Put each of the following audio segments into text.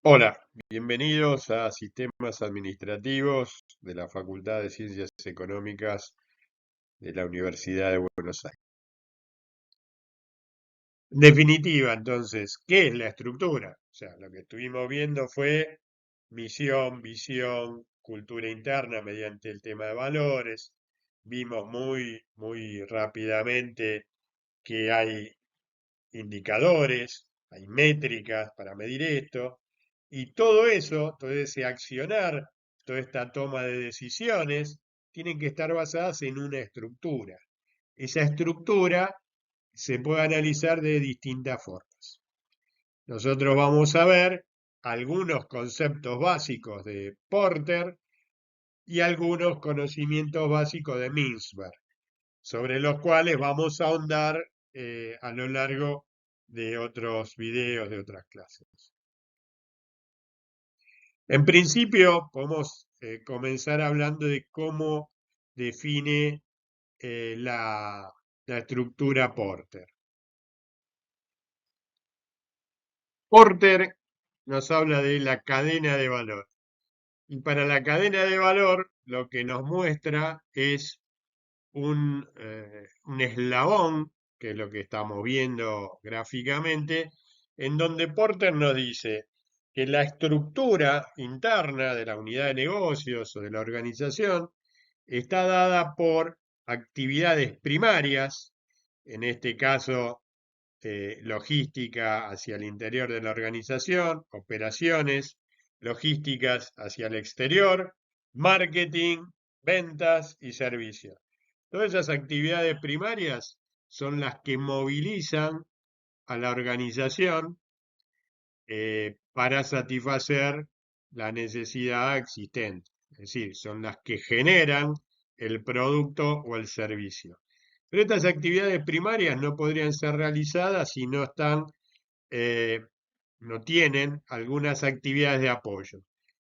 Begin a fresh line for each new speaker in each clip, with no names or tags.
Hola, bienvenidos a Sistemas Administrativos de la Facultad de Ciencias Económicas de la Universidad de Buenos Aires. En definitiva, entonces, ¿qué es la estructura? O sea, lo que estuvimos viendo fue misión, visión, cultura interna mediante el tema de valores. Vimos muy rápidamente que hay indicadores, hay métricas para medir esto, y todo eso, todo ese accionar, toda esta toma de decisiones, tienen que estar basadas en una estructura. Esa estructura se puede analizar de distintas formas. Nosotros vamos a ver algunos conceptos básicos de Porter y algunos conocimientos básicos de Mintzberg, sobre los cuales vamos a ahondar a lo largo de otros videos, de otras clases. En principio, podemos comenzar hablando de cómo define la estructura Porter. Porter nos habla de la cadena de valor. Y para la cadena de valor, lo que nos muestra es un eslabón, que es lo que estamos viendo gráficamente, en donde Porter nos dice que la estructura interna de la unidad de negocios o de la organización está dada por actividades primarias, en este caso logística hacia el interior de la organización, operaciones, logísticas hacia el exterior, marketing, ventas y servicios. Todas esas actividades primarias son las que movilizan a la organización para satisfacer la necesidad existente. Es decir, son las que generan el producto o el servicio. Pero estas actividades primarias no podrían ser realizadas si no están, eh, no tienen algunas actividades de apoyo.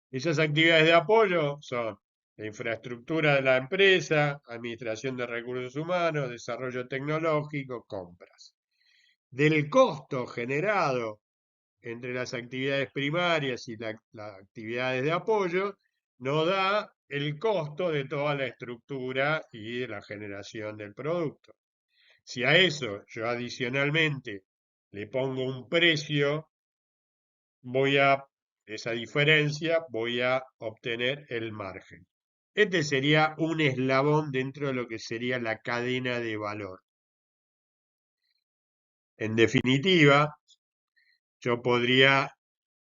Esas actividades de apoyo son la infraestructura de la empresa, administración de recursos humanos, desarrollo tecnológico, compras. Del costo generado entre las actividades primarias y las actividades de apoyo, nos da el costo de toda la estructura y de la generación del producto. Si a eso yo adicionalmente le pongo un precio, esa diferencia, voy a obtener el margen. Este sería un eslabón dentro de lo que sería la cadena de valor. En definitiva, yo podría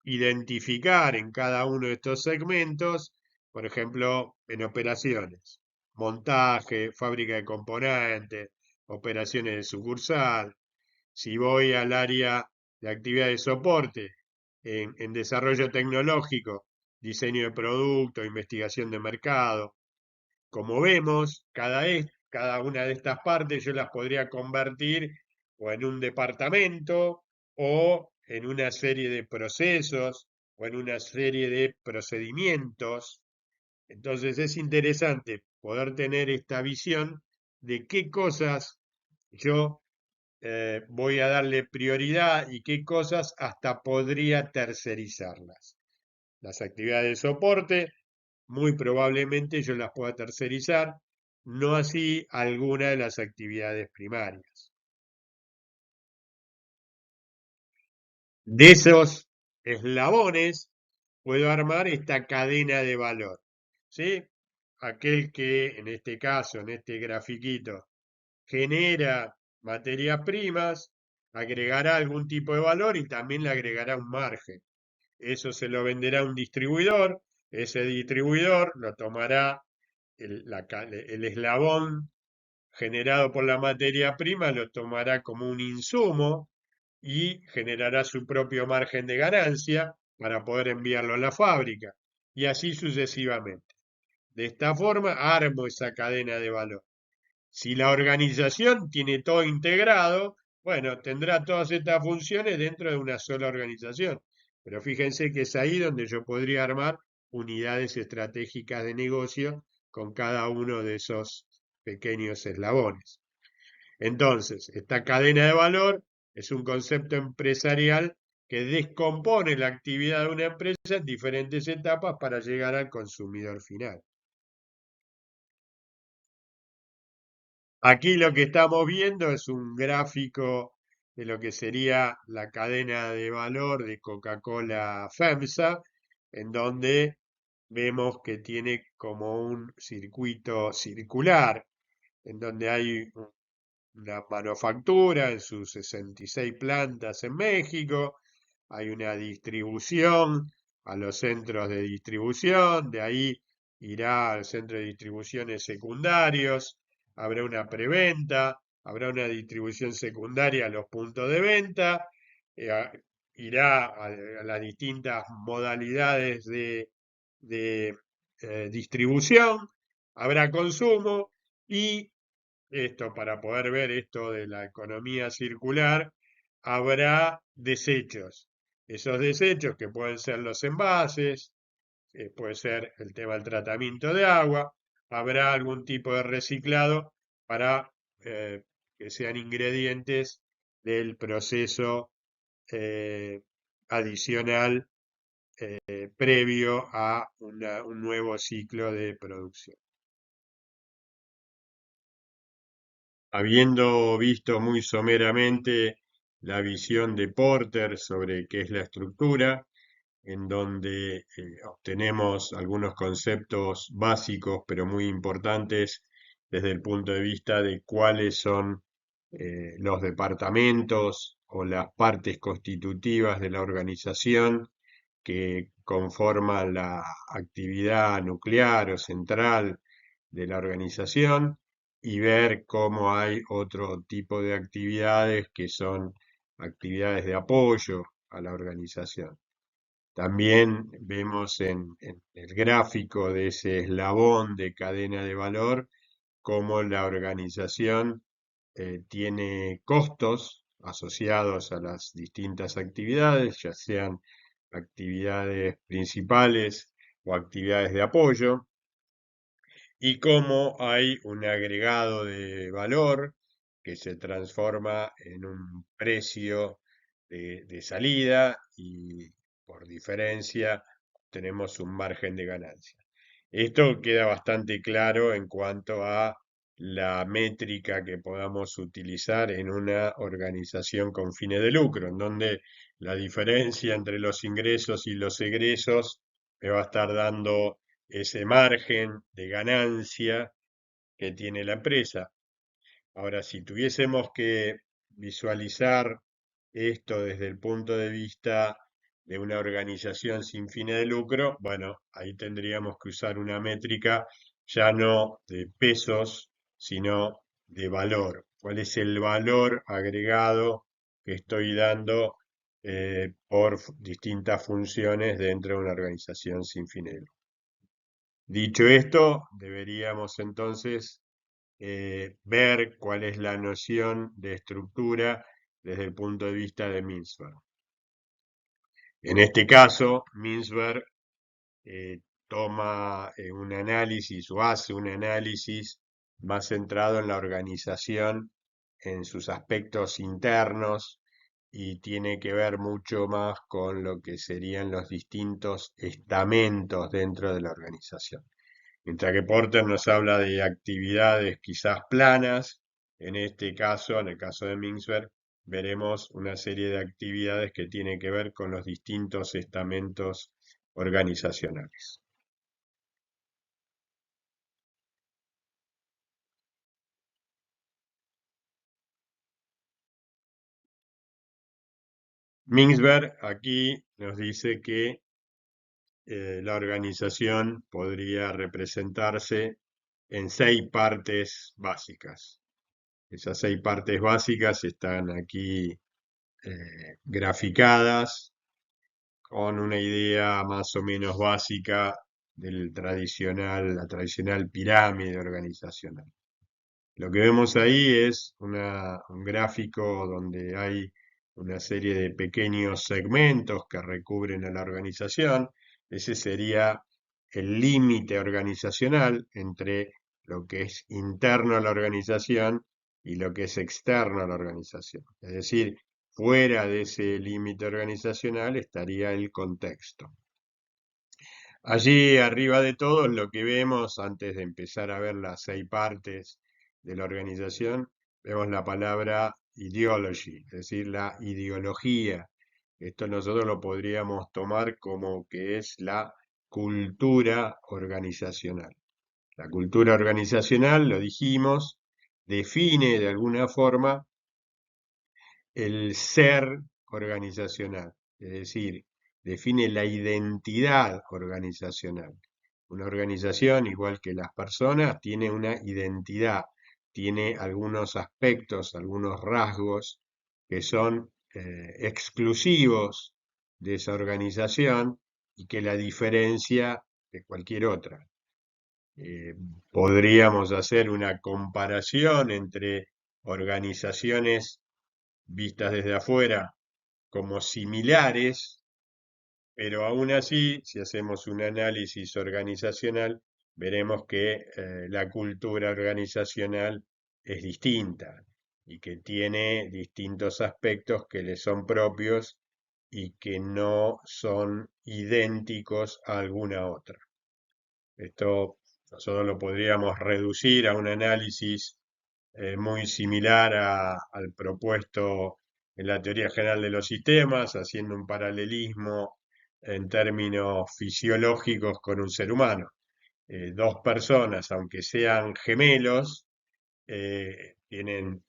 identificar en cada uno de estos segmentos, por ejemplo, en operaciones, montaje, fábrica de componentes, operaciones de sucursal. Si voy al área de actividad de soporte, en desarrollo tecnológico, diseño de producto, investigación de mercado. Como vemos, cada una de estas partes yo las podría convertir o en un departamento o en una serie de procesos o en una serie de procedimientos. Entonces es interesante poder tener esta visión de qué cosas yo voy a darle prioridad y qué cosas hasta podría tercerizarlas. Las actividades de soporte, muy probablemente yo las pueda tercerizar, no así alguna de las actividades primarias. De esos eslabones puedo armar esta cadena de valor, ¿sí? Aquel que, en este caso, en este grafiquito, genera materias primas, agregará algún tipo de valor y también le agregará un margen. Eso se lo venderá a un distribuidor, ese distribuidor lo tomará el eslabón generado por la materia prima, lo tomará como un insumo y generará su propio margen de ganancia para poder enviarlo a la fábrica y así sucesivamente. De esta forma armo esa cadena de valor. Si la organización tiene todo integrado, bueno, tendrá todas estas funciones dentro de una sola organización. Pero fíjense que es ahí donde yo podría armar unidades estratégicas de negocio con cada uno de esos pequeños eslabones. Entonces, esta cadena de valor es un concepto empresarial que descompone la actividad de una empresa en diferentes etapas para llegar al consumidor final. Aquí lo que estamos viendo es un gráfico de lo que sería la cadena de valor de Coca-Cola FEMSA, en donde vemos que tiene como un circuito circular, en donde hay una manufactura en sus 66 plantas en México, hay una distribución a los centros de distribución, de ahí irá al centro de distribuciones secundarios, habrá una preventa, habrá una distribución secundaria a los puntos de venta, irá a las distintas modalidades de distribución, habrá consumo y esto, para poder ver esto de la economía circular, habrá desechos. Esos desechos que pueden ser los envases, puede ser el tema del tratamiento de agua, habrá algún tipo de reciclado para que sean ingredientes del proceso eh, adicional previo a un nuevo ciclo de producción. Habiendo visto muy someramente la visión de Porter sobre qué es la estructura, en donde obtenemos algunos conceptos básicos pero muy importantes desde el punto de vista de cuáles son los departamentos o las partes constitutivas de la organización que conforman la actividad nuclear o central de la organización y ver cómo hay otro tipo de actividades que son actividades de apoyo a la organización. También vemos en el gráfico de ese eslabón de cadena de valor cómo la organización tiene costos asociados a las distintas actividades, ya sean actividades principales o actividades de apoyo, y cómo hay un agregado de valor que se transforma en un precio de salida y por diferencia tenemos un margen de ganancia. Esto queda bastante claro en cuanto a la métrica que podamos utilizar en una organización con fines de lucro, en donde la diferencia entre los ingresos y los egresos me va a estar dando ese margen de ganancia que tiene la empresa. Ahora, si tuviésemos que visualizar esto desde el punto de vista de una organización sin fines de lucro, bueno, ahí tendríamos que usar una métrica ya no de pesos, sino de valor. ¿Cuál es el valor agregado que estoy dando por distintas funciones dentro de una organización sin fines de lucro? Dicho esto, deberíamos entonces ver cuál es la noción de estructura desde el punto de vista de Mintzberg. En este caso, Mintzberg toma un análisis o hace un análisis más centrado en la organización, en sus aspectos internos y tiene que ver mucho más con lo que serían los distintos estamentos dentro de la organización. Mientras que Porter nos habla de actividades quizás planas, en este caso, en el caso de Mintzberg, veremos una serie de actividades que tienen que ver con los distintos estamentos organizacionales. Mintzberg aquí nos dice que la organización podría representarse en 6 partes básicas. Esas 6 partes básicas están aquí graficadas con una idea más o menos básica la tradicional pirámide organizacional. Lo que vemos ahí es un gráfico donde hay una serie de pequeños segmentos que recubren a la organización. Ese sería el límite organizacional entre lo que es interno a la organización y lo que es externo a la organización. Es decir, fuera de ese límite organizacional estaría el contexto. Allí arriba de todo lo que vemos antes de empezar a ver las 6 partes de la organización, vemos la palabra ideology, es decir, la ideología. Esto nosotros lo podríamos tomar como que es la cultura organizacional. La cultura organizacional, lo dijimos, define de alguna forma el ser organizacional, es decir, define la identidad organizacional. Una organización, igual que las personas, tiene una identidad, tiene algunos aspectos, algunos rasgos que son exclusivos de esa organización y que la diferencia de cualquier otra. Eh, Podríamos hacer una comparación entre organizaciones vistas desde afuera como similares, pero aún así, si hacemos un análisis organizacional, veremos que la cultura organizacional es distinta y que tiene distintos aspectos que le son propios y que no son idénticos a alguna otra. Esto nosotros lo podríamos reducir a un análisis muy similar al propuesto en la teoría general de los sistemas, haciendo un paralelismo en términos fisiológicos con un ser humano. Dos personas, aunque sean gemelos, tienen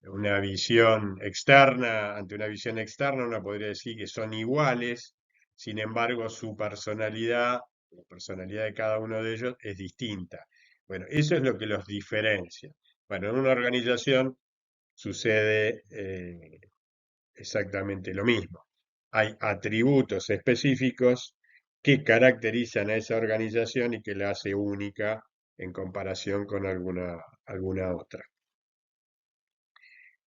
una visión externa, ante una visión externa uno podría decir que son iguales, sin embargo su personalidad, la personalidad de cada uno de ellos es distinta. Bueno, eso es lo que los diferencia. Bueno, en una organización sucede exactamente lo mismo. Hay atributos específicos que caracterizan a esa organización y que la hace única en comparación con alguna otra.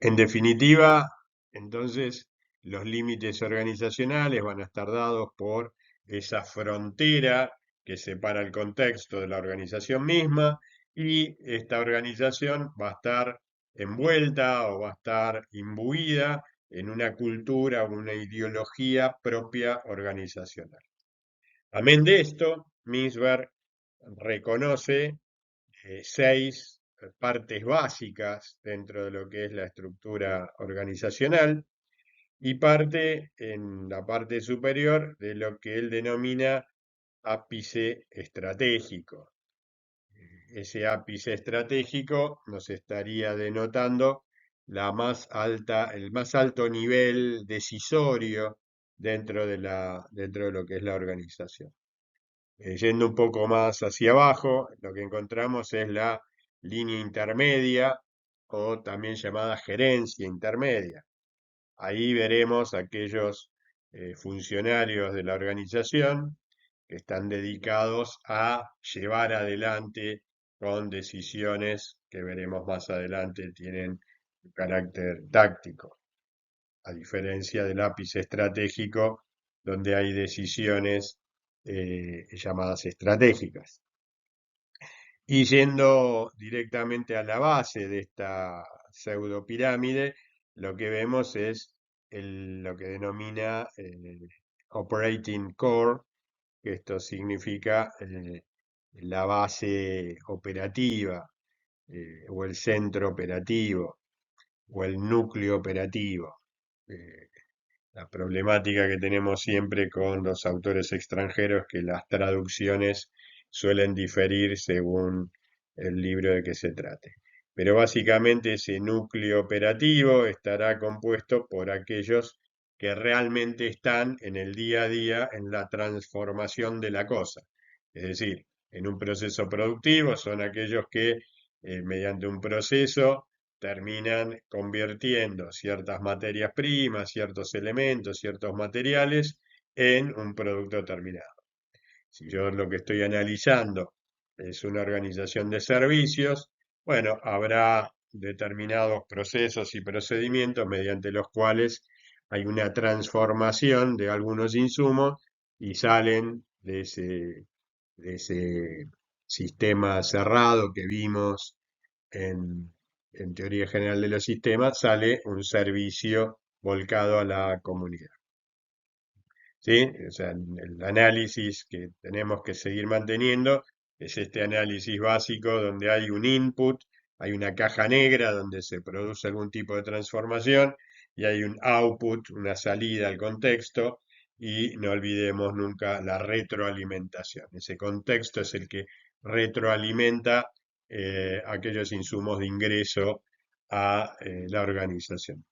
En definitiva, entonces, los límites organizacionales van a estar dados por esa frontera que separa el contexto de la organización misma y esta organización va a estar envuelta o va a estar imbuida en una cultura o una ideología propia organizacional. Amén de esto, Minsberg reconoce 6 partes básicas dentro de lo que es la estructura organizacional y parte en la parte superior de lo que él denomina ápice estratégico. Ese ápice estratégico nos estaría denotando el más alto nivel decisorio dentro de lo que es la organización. Yendo un poco más hacia abajo, lo que encontramos es la línea intermedia o también llamada gerencia intermedia. Ahí veremos aquellos funcionarios de la organización que están dedicados a llevar adelante con decisiones que veremos más adelante tienen un carácter táctico, a diferencia del ápice estratégico donde hay decisiones llamadas estratégicas. Y yendo directamente a la base de esta pseudopirámide, lo que vemos es lo que denomina Operating Core, que esto significa la base operativa, o el centro operativo, o el núcleo operativo. La problemática que tenemos siempre con los autores extranjeros, que las traducciones suelen diferir según el libro de que se trate. Pero básicamente ese núcleo operativo estará compuesto por aquellos que realmente están en el día a día en la transformación de la cosa. Es decir, en un proceso productivo son aquellos que mediante un proceso terminan convirtiendo ciertas materias primas, ciertos elementos, ciertos materiales en un producto terminado. Si yo lo que estoy analizando es una organización de servicios, bueno, habrá determinados procesos y procedimientos mediante los cuales hay una transformación de algunos insumos y salen de ese sistema cerrado que vimos en teoría general de los sistemas, sale un servicio volcado a la comunidad. ¿Sí? O sea, el análisis que tenemos que seguir manteniendo es este análisis básico donde hay un input, hay una caja negra donde se produce algún tipo de transformación y hay un output, una salida al contexto, y no olvidemos nunca la retroalimentación. Ese contexto es el que retroalimenta aquellos insumos de ingreso a la organización.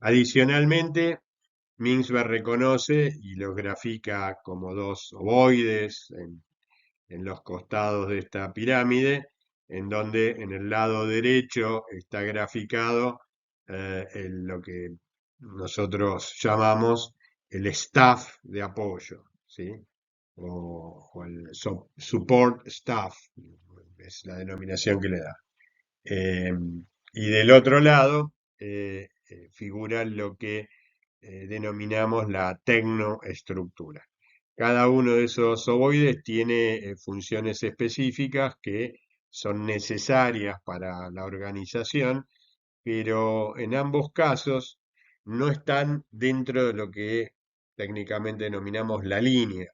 Adicionalmente, Mintzberg reconoce y los grafica como dos ovoides en los costados de esta pirámide, en donde en el lado derecho está graficado lo que nosotros llamamos el staff de apoyo, ¿sí? O el support staff, es la denominación que le da. Eh, y del otro lado figura lo que denominamos la tecnoestructura. Cada uno de esos ovoides tiene funciones específicas que son necesarias para la organización, pero en ambos casos no están dentro de lo que técnicamente denominamos la línea.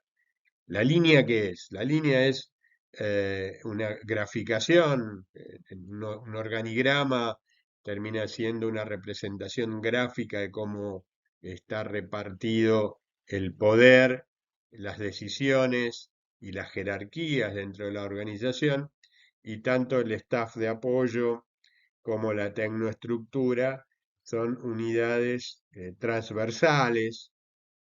¿La línea qué es? La línea es una graficación, un organigrama termina siendo una representación gráfica de cómo está repartido el poder, las decisiones y las jerarquías dentro de la organización, y tanto el staff de apoyo como la tecnoestructura son unidades transversales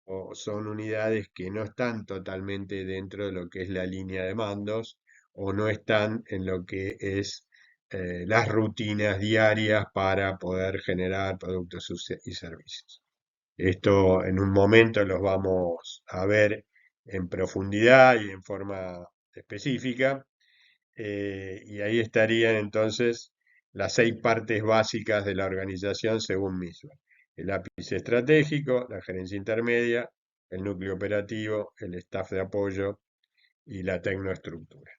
o son unidades que no están totalmente dentro de lo que es la línea de mandos o no están en lo que es las rutinas diarias para poder generar productos y servicios. Esto en un momento los vamos a ver en profundidad y en forma específica, y ahí estarían entonces las 6 partes básicas de la organización según Misberg: el ápice estratégico, la gerencia intermedia, el núcleo operativo, el staff de apoyo y la tecnoestructura.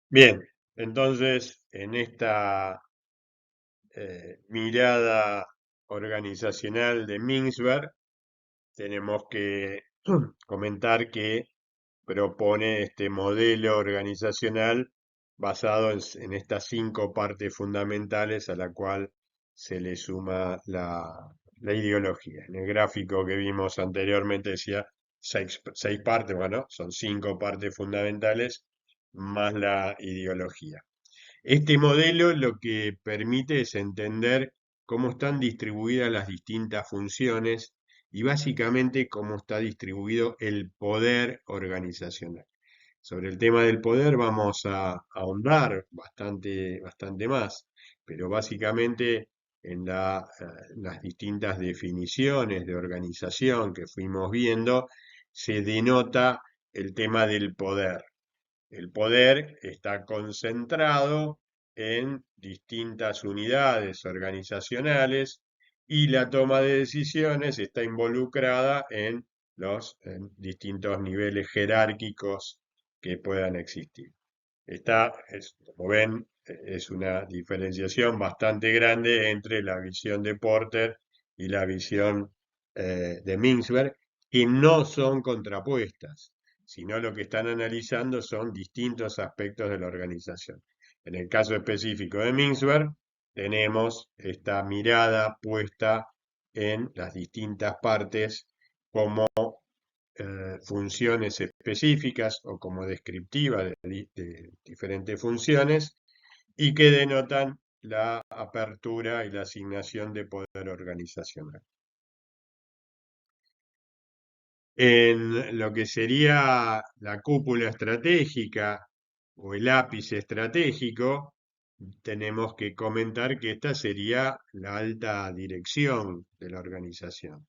Bien, entonces en esta mirada organizacional de Mintzberg tenemos que comentar que propone este modelo organizacional basado en estas 5 partes fundamentales a la cual se le suma la ideología. En el gráfico que vimos anteriormente decía 6 partes, bueno, son 5 partes fundamentales más la ideología. Este modelo lo que permite es entender cómo están distribuidas las distintas funciones y básicamente cómo está distribuido el poder organizacional. Sobre el tema del poder vamos a ahondar bastante más, pero básicamente en las distintas definiciones de organización que fuimos viendo se denota el tema del poder. El poder está concentrado en distintas unidades organizacionales y la toma de decisiones está involucrada en los distintos niveles jerárquicos que puedan existir. Como ven, es una diferenciación bastante grande entre la visión de Porter y la visión de Mintzberg, que no son contrapuestas, sino lo que están analizando son distintos aspectos de la organización. En el caso específico de Mintzberg, tenemos esta mirada puesta en las distintas partes como funciones específicas o como descriptivas de diferentes funciones y que denotan la apertura y la asignación de poder organizacional. En lo que sería la cúpula estratégica o el ápice estratégico, tenemos que comentar que esta sería la alta dirección de la organización.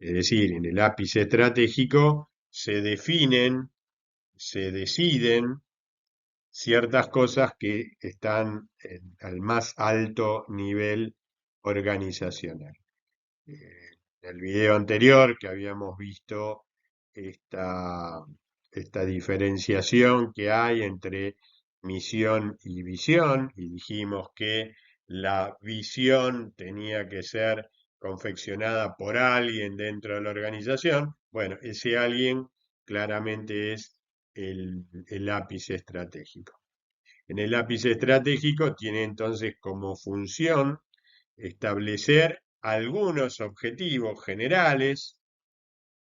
Es decir, en el ápice estratégico se definen, se deciden ciertas cosas que están al más alto nivel organizacional. En el video anterior que habíamos visto esta, esta diferenciación que hay entre misión y visión, y dijimos que la visión tenía que ser confeccionada por alguien dentro de la organización. Bueno, ese alguien claramente es el lápiz estratégico. En el lápiz estratégico tiene entonces como función establecer algunos objetivos generales,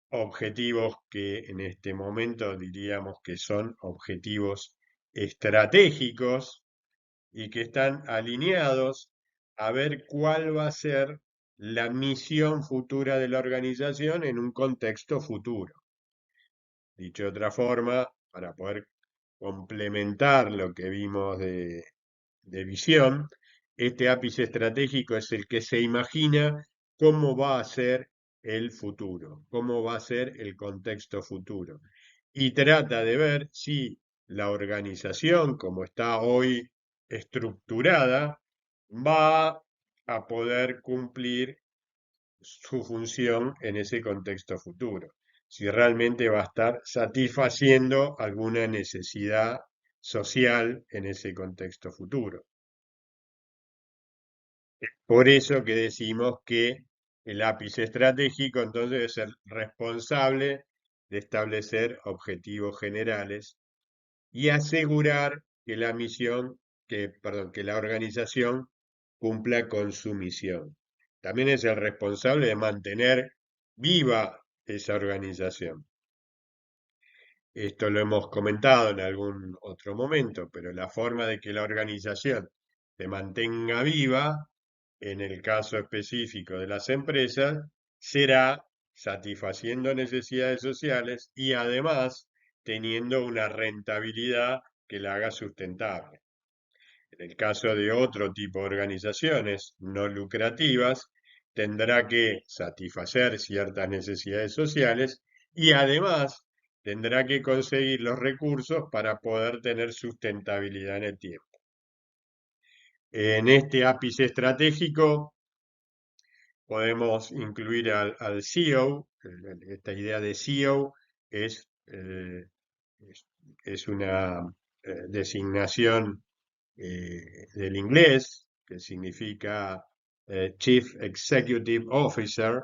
objetivos que en este momento diríamos que son objetivos estratégicos y que están alineados a ver cuál va a ser la misión futura de la organización en un contexto futuro. Dicho de otra forma, para poder complementar lo que vimos de visión, este ápice estratégico es el que se imagina cómo va a ser el futuro, cómo va a ser el contexto futuro. Y trata de ver si la organización, como está hoy estructurada, va a poder cumplir su función en ese contexto futuro, si realmente va a estar satisfaciendo alguna necesidad social en ese contexto futuro. Por eso que decimos que el ápice estratégico entonces debe ser responsable de establecer objetivos generales y asegurar que la misión, que la organización cumpla con su misión. También es el responsable de mantener viva esa organización. Esto lo hemos comentado en algún otro momento, pero la forma de que la organización se mantenga viva, en el caso específico de las empresas, será satisfaciendo necesidades sociales y además teniendo una rentabilidad que la haga sustentable. En el caso de otro tipo de organizaciones no lucrativas, tendrá que satisfacer ciertas necesidades sociales y además tendrá que conseguir los recursos para poder tener sustentabilidad en el tiempo. En este ápice estratégico podemos incluir al CEO. Esta idea de CEO es, eh, es, es una designación del inglés, que significa Chief Executive Officer,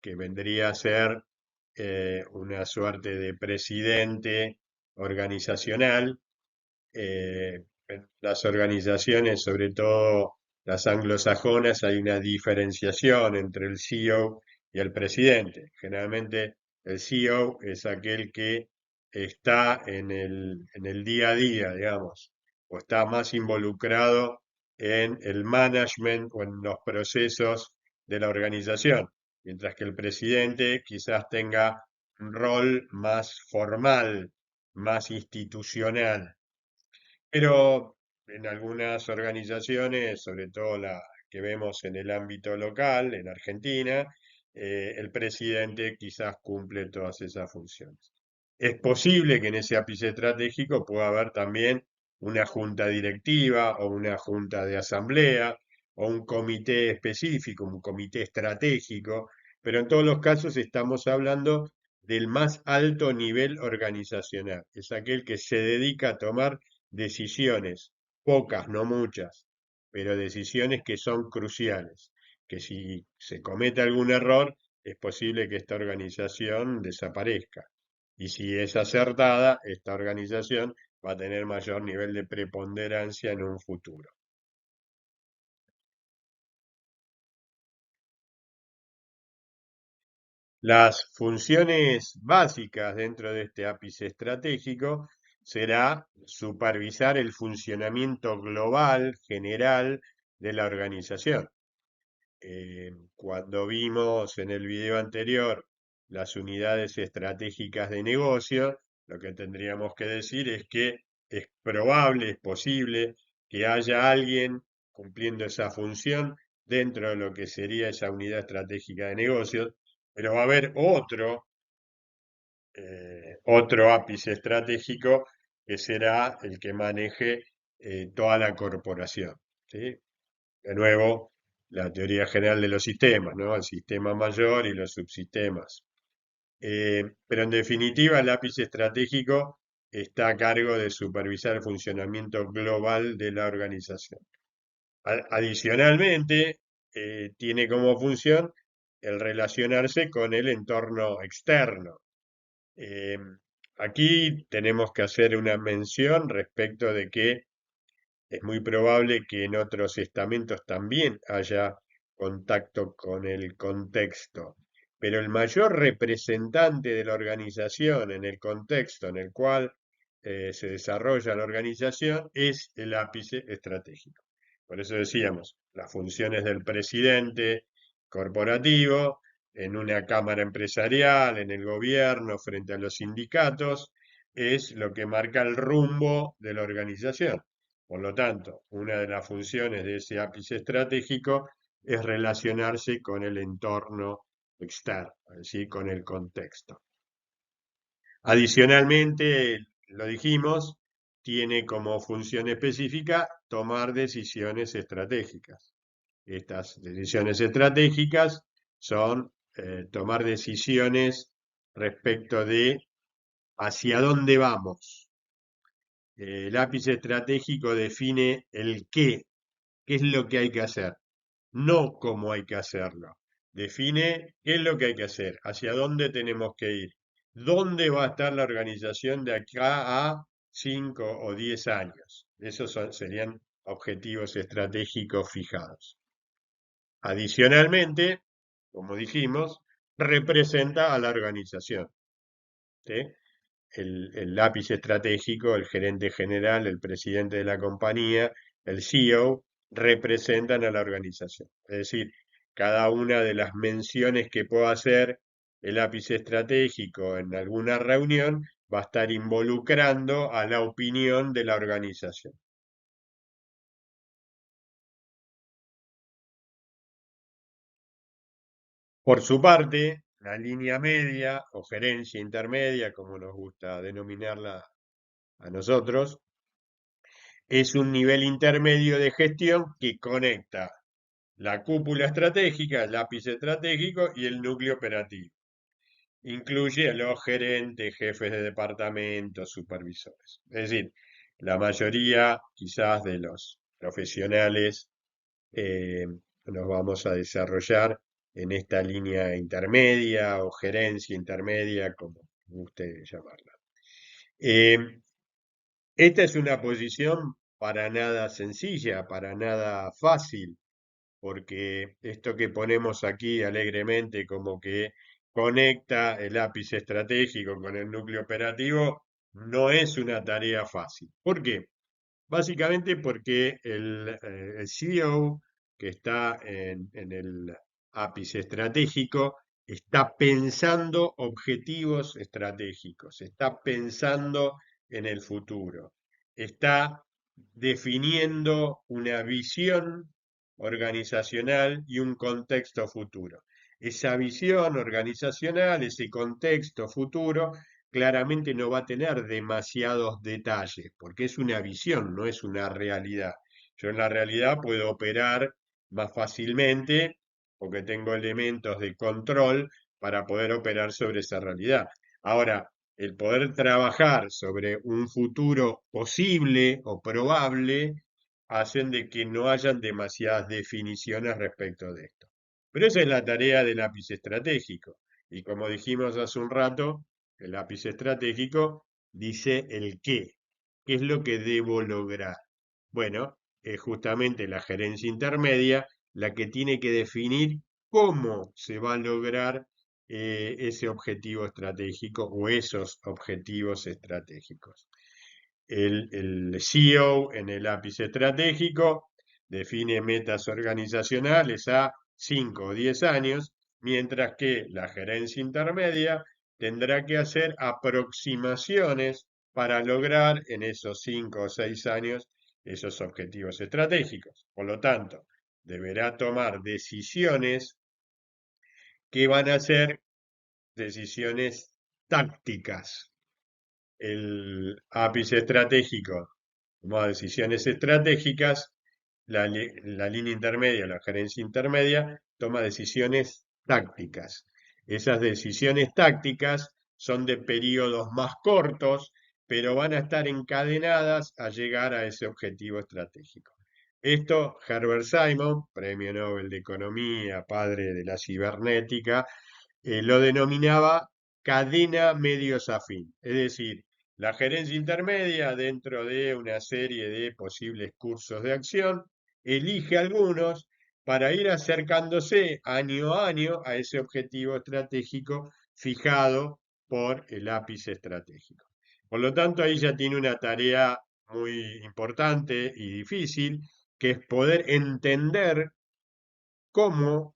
que vendría a ser una suerte de presidente organizacional. En las organizaciones, sobre todo las anglosajonas, hay una diferenciación entre el CEO y el presidente. Generalmente el CEO es aquel que está en el día a día, digamos, o está más involucrado en el management o en los procesos de la organización, mientras que el presidente quizás tenga un rol más formal, más institucional. Pero en algunas organizaciones, sobre todo la que vemos en el ámbito local, en Argentina, el presidente quizás cumple todas esas funciones. Es posible que en ese ápice estratégico pueda haber también una junta directiva o una junta de asamblea o un comité específico, un comité estratégico, pero en todos los casos estamos hablando del más alto nivel organizacional. Es aquel que se dedica a tomar decisiones, pocas, no muchas, pero decisiones que son cruciales, que si se comete algún error, es posible que esta organización desaparezca. Y si es acertada, esta organización va a tener mayor nivel de preponderancia en un futuro. Las funciones básicas dentro de este ápice estratégico será supervisar el funcionamiento global, general de la organización. Cuando vimos en el video anterior las unidades estratégicas de negocio, lo que tendríamos que decir es que es probable, es posible que haya alguien cumpliendo esa función dentro de lo que sería esa unidad estratégica de negocios, pero va a haber otro ápice estratégico que será el que maneje toda la corporación, ¿sí? De nuevo, la teoría general de los sistemas, ¿no? El sistema mayor y los subsistemas. Pero en definitiva, el ápice estratégico está a cargo de supervisar el funcionamiento global de la organización. Adicionalmente, tiene como función el relacionarse con el entorno externo. Eh, Aquí tenemos que hacer una mención respecto de que es muy probable que en otros estamentos también haya contacto con el contexto, pero el mayor representante de la organización en el contexto en el cual se desarrolla la organización es el ápice estratégico. Por eso decíamos, las funciones del presidente corporativo, en una cámara empresarial, en el gobierno, frente a los sindicatos, es lo que marca el rumbo de la organización. Por lo tanto, una de las funciones de ese ápice estratégico es relacionarse con el entorno externo, es decir, con el contexto. Adicionalmente, lo dijimos, tiene como función específica tomar decisiones estratégicas. Estas decisiones estratégicas son tomar decisiones respecto de hacia dónde vamos. El ápice estratégico define el qué es lo que hay que hacer, no cómo hay que hacerlo. Define qué es lo que hay que hacer, hacia dónde tenemos que ir, dónde va a estar la organización de acá a 5 o 10 años. Esos serían objetivos estratégicos fijados. Adicionalmente, como dijimos, representa a la organización. ¿Sí? El lápiz estratégico, el gerente general, el presidente de la compañía, el CEO, representan a la organización. Es decir, cada una de las menciones que pueda hacer el lápiz estratégico en alguna reunión va a estar involucrando a la opinión de la organización. Por su parte, la línea media o gerencia intermedia, como nos gusta denominarla a nosotros, es un nivel intermedio de gestión que conecta la cúpula estratégica, el lápiz estratégico y el núcleo operativo. Incluye a los gerentes, jefes de departamento, supervisores. Es decir, la mayoría quizás de los profesionales nos vamos a desarrollar en esta línea intermedia o gerencia intermedia, como guste llamarla. Eh, Esta es una posición para nada sencilla, para nada fácil, porque esto que ponemos aquí alegremente como que conecta el ápice estratégico con el núcleo operativo no es una tarea fácil. ¿Por qué? Básicamente porque el CEO que está en el ápice estratégico está pensando objetivos estratégicos, está pensando en el futuro, está definiendo una visión organizacional y un contexto futuro. Esa visión organizacional, ese contexto futuro, claramente no va a tener demasiados detalles, porque es una visión, no es una realidad. Yo en la realidad puedo operar más fácilmente porque tengo elementos de control para poder operar sobre esa realidad. Ahora, el poder trabajar sobre un futuro posible o probable hacen de que no hayan demasiadas definiciones respecto de esto. Pero esa es la tarea del lápiz estratégico. Y como dijimos hace un rato, el lápiz estratégico dice el qué es lo que debo lograr. Bueno, es justamente la gerencia intermedia la que tiene que definir cómo se va a lograr ese objetivo estratégico o esos objetivos estratégicos. El CEO en el ápice estratégico define metas organizacionales a 5 o 10 años, mientras que la gerencia intermedia tendrá que hacer aproximaciones para lograr en esos 5 o 6 años esos objetivos estratégicos. Por lo tanto, deberá tomar decisiones que van a ser decisiones tácticas. El ápice estratégico toma decisiones estratégicas, la línea intermedia, la gerencia intermedia, toma decisiones tácticas. Esas decisiones tácticas son de periodos más cortos, pero van a estar encadenadas a llegar a ese objetivo estratégico. Esto, Herbert Simon, premio Nobel de Economía, padre de la cibernética, lo denominaba cadena medios afín. Es decir, la gerencia intermedia, dentro de una serie de posibles cursos de acción, elige algunos para ir acercándose año a año a ese objetivo estratégico fijado por el ápice estratégico. Por lo tanto, ahí ya tiene una tarea muy importante y difícil, que es poder entender cómo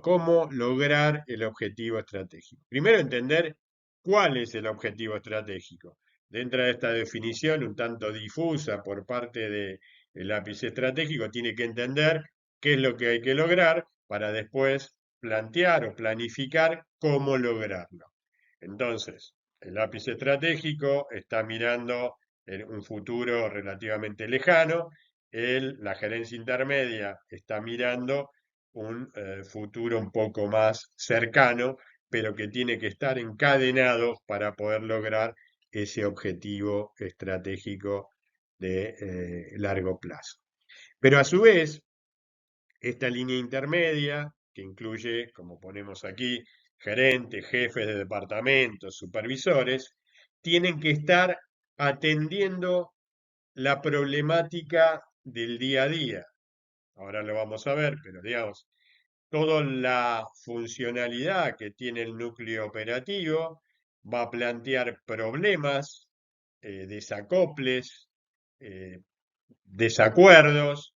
cómo lograr el objetivo estratégico. Primero, entender cuál es el objetivo estratégico. Dentro de esta definición, un tanto difusa por parte del ápice estratégico, tiene que entender qué es lo que hay que lograr para después plantear o planificar cómo lograrlo. Entonces, el ápice estratégico está mirando en un futuro relativamente lejano, la gerencia intermedia está mirando un futuro un poco más cercano, pero que tiene que estar encadenado para poder lograr ese objetivo estratégico de largo plazo. Pero a su vez, esta línea intermedia, que incluye, como ponemos aquí, gerentes, jefes de departamentos, supervisores, tienen que estar atendiendo la problemática del día a día. Ahora lo vamos a ver, pero digamos, toda la funcionalidad que tiene el núcleo operativo va a plantear problemas, desacoples, eh, desacuerdos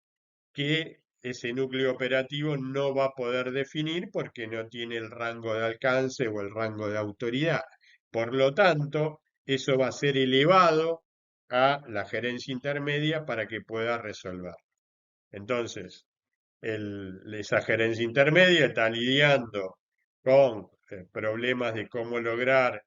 que ese núcleo operativo no va a poder definir porque no tiene el rango de alcance o el rango de autoridad. Por lo tanto, eso va a ser elevado a la gerencia intermedia para que pueda resolver. Entonces, esa gerencia intermedia está lidiando con problemas de cómo lograr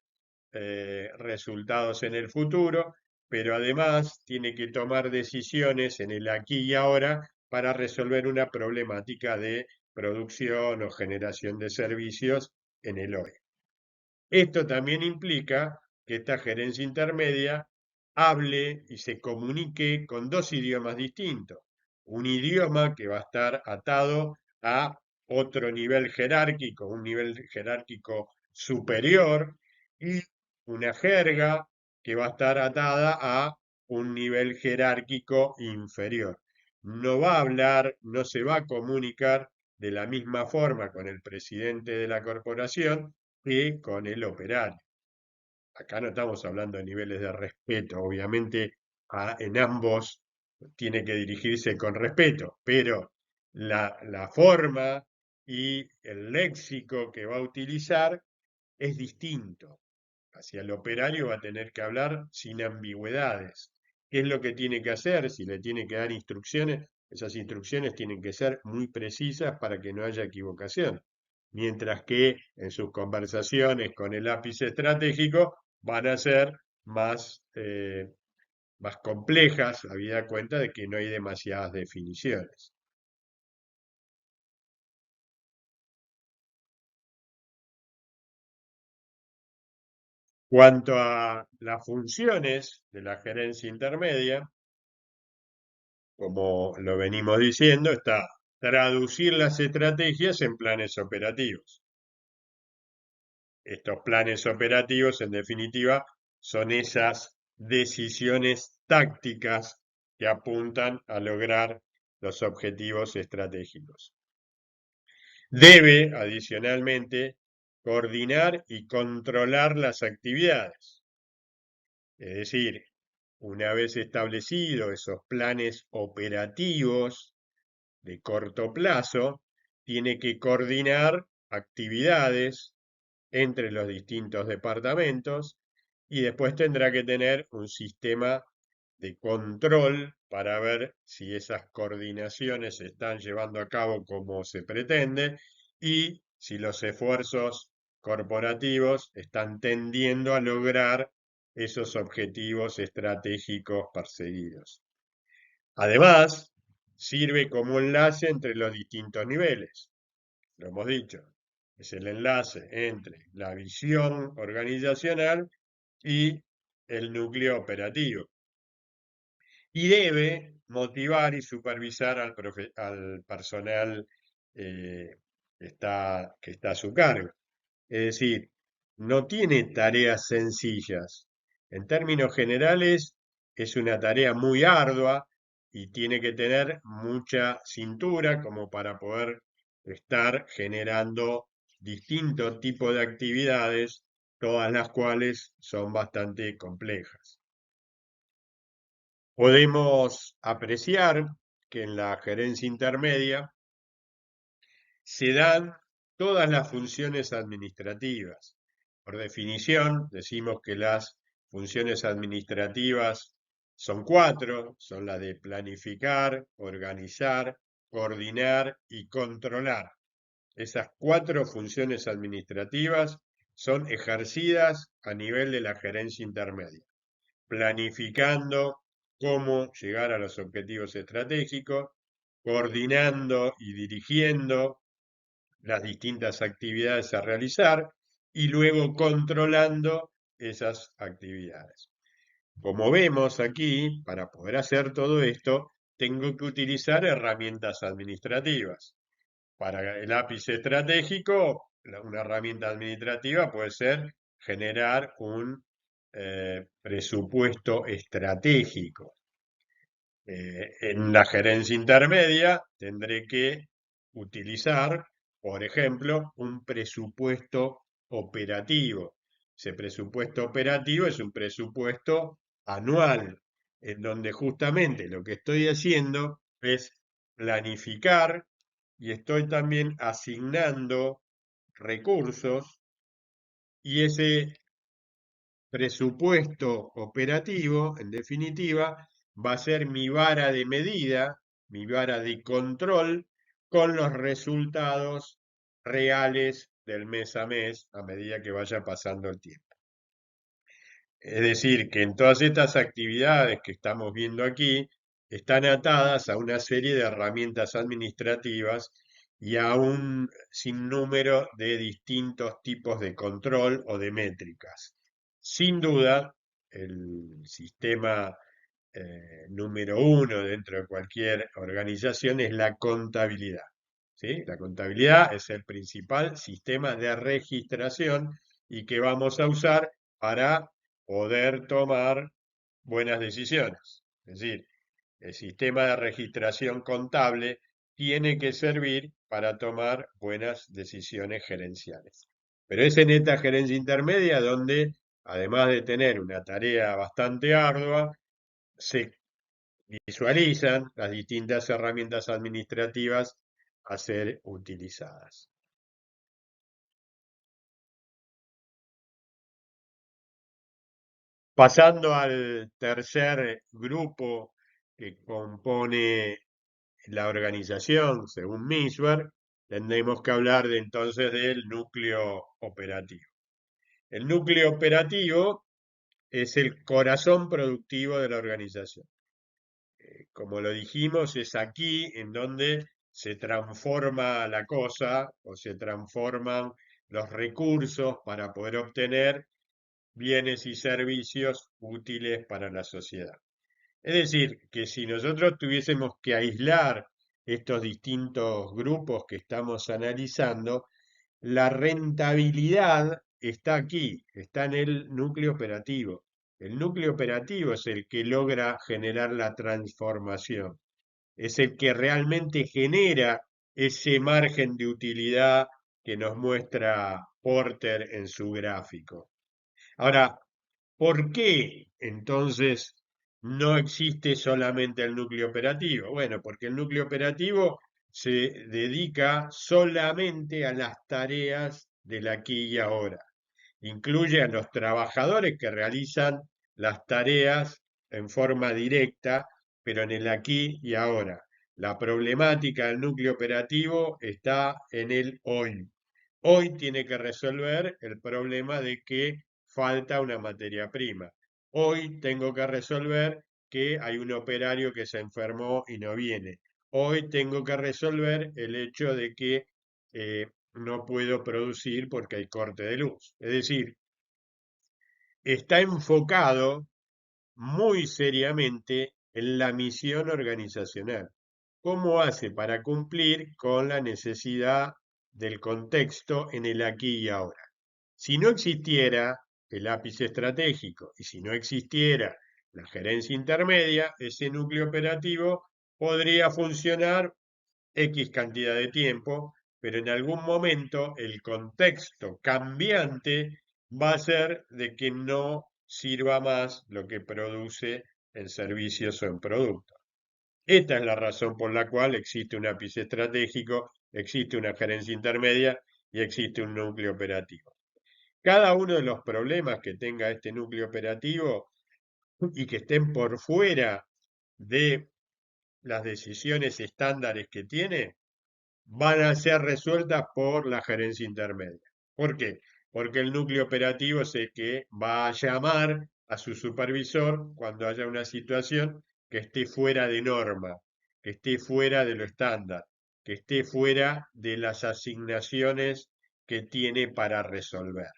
resultados en el futuro, pero además tiene que tomar decisiones en el aquí y ahora para resolver una problemática de producción o generación de servicios en el hoy. Esto también implica que esta gerencia intermedia hable y se comunique con dos idiomas distintos. Un idioma que va a estar atado a otro nivel jerárquico, un nivel jerárquico superior, y una jerga que va a estar atada a un nivel jerárquico inferior. No va a hablar, no se va a comunicar de la misma forma con el presidente de la corporación que con el operario. Acá no estamos hablando de niveles de respeto, obviamente en ambos tiene que dirigirse con respeto, pero la forma y el léxico que va a utilizar es distinto. Hacia el operario va a tener que hablar sin ambigüedades. ¿Qué es lo que tiene que hacer? Si le tiene que dar instrucciones, esas instrucciones tienen que ser muy precisas para que no haya equivocación. Mientras que en sus conversaciones con el ápice estratégico van a ser más complejas, habida cuenta de que no hay demasiadas definiciones. Cuanto a las funciones de la gerencia intermedia, como lo venimos diciendo, está traducir las estrategias en planes operativos. Estos planes operativos, en definitiva, son esas decisiones tácticas que apuntan a lograr los objetivos estratégicos. Debe, adicionalmente, coordinar y controlar las actividades. Es decir, una vez establecidos esos planes operativos de corto plazo, tiene que coordinar actividades entre los distintos departamentos y después tendrá que tener un sistema de control para ver si esas coordinaciones se están llevando a cabo como se pretende y si los esfuerzos corporativos están tendiendo a lograr esos objetivos estratégicos perseguidos. Además, sirve como enlace entre los distintos niveles. Lo hemos dicho, es el enlace entre la visión organizacional y el núcleo operativo y debe motivar y supervisar al personal eh, que está a su cargo. Es decir, no tiene tareas sencillas. En términos generales, es una tarea muy ardua y tiene que tener mucha cintura como para poder estar generando distintos tipos de actividades, todas las cuales son bastante complejas. Podemos apreciar que en la gerencia intermedia se dan todas las funciones administrativas. Por definición, decimos que las funciones administrativas son cuatro, son las de planificar, organizar, coordinar y controlar. Esas cuatro funciones administrativas son ejercidas a nivel de la gerencia intermedia, planificando cómo llegar a los objetivos estratégicos, coordinando y dirigiendo las distintas actividades a realizar y luego controlando esas actividades. Como vemos aquí, para poder hacer todo esto, tengo que utilizar herramientas administrativas. Para el ápice estratégico, una herramienta administrativa puede ser generar un presupuesto estratégico. En la gerencia intermedia tendré que utilizar, por ejemplo, un presupuesto operativo. Ese presupuesto operativo es un presupuesto anual, en donde justamente lo que estoy haciendo es planificar y estoy también asignando recursos y ese presupuesto operativo, en definitiva, va a ser mi vara de medida, mi vara de control con los resultados reales del mes a mes a medida que vaya pasando el tiempo. Es decir, que en todas estas actividades que estamos viendo aquí están atadas a una serie de herramientas administrativas y a un sinnúmero de distintos tipos de control o de métricas. Sin duda, el sistema número uno dentro de cualquier organización es la contabilidad. ¿Sí? La contabilidad es el principal sistema de registración y que vamos a usar para poder tomar buenas decisiones. Es decir, el sistema de registración contable tiene que servir para tomar buenas decisiones gerenciales. Pero es en esta gerencia intermedia donde, además de tener una tarea bastante ardua, se visualizan las distintas herramientas administrativas a ser utilizadas. Pasando al tercer grupo que compone la organización, según Misberg, tendremos que hablar entonces del núcleo operativo. El núcleo operativo es el corazón productivo de la organización. Como lo dijimos, es aquí en donde se transforma la cosa o se transforman los recursos para poder obtener bienes y servicios útiles para la sociedad. Es decir, que si nosotros tuviésemos que aislar estos distintos grupos que estamos analizando, la rentabilidad está aquí, está en el núcleo operativo. El núcleo operativo es el que logra generar la transformación, es el que realmente genera ese margen de utilidad que nos muestra Porter en su gráfico. Ahora, ¿por qué entonces no existe solamente el núcleo operativo? Bueno, porque el núcleo operativo se dedica solamente a las tareas del aquí y ahora. Incluye a los trabajadores que realizan las tareas en forma directa, pero en el aquí y ahora. La problemática del núcleo operativo está en el hoy. Hoy tiene que resolver el problema de que falta una materia prima. Hoy tengo que resolver que hay un operario que se enfermó y no viene. Hoy tengo que resolver el hecho de que no puedo producir porque hay corte de luz. Es decir, está enfocado muy seriamente en la misión organizacional. ¿Cómo hace para cumplir con la necesidad del contexto en el aquí y ahora? Si no existiera el ápice estratégico y si no existiera la gerencia intermedia, ese núcleo operativo podría funcionar X cantidad de tiempo, pero en algún momento el contexto cambiante va a ser de que no sirva más lo que produce en servicios o en productos. Esta es la razón por la cual existe un ápice estratégico, existe una gerencia intermedia y existe un núcleo operativo. Cada uno de los problemas que tenga este núcleo operativo y que estén por fuera de las decisiones estándares que tiene, van a ser resueltas por la gerencia intermedia. ¿Por qué? Porque el núcleo operativo es el que va a llamar a su supervisor cuando haya una situación que esté fuera de norma, que esté fuera de lo estándar, que esté fuera de las asignaciones que tiene para resolver.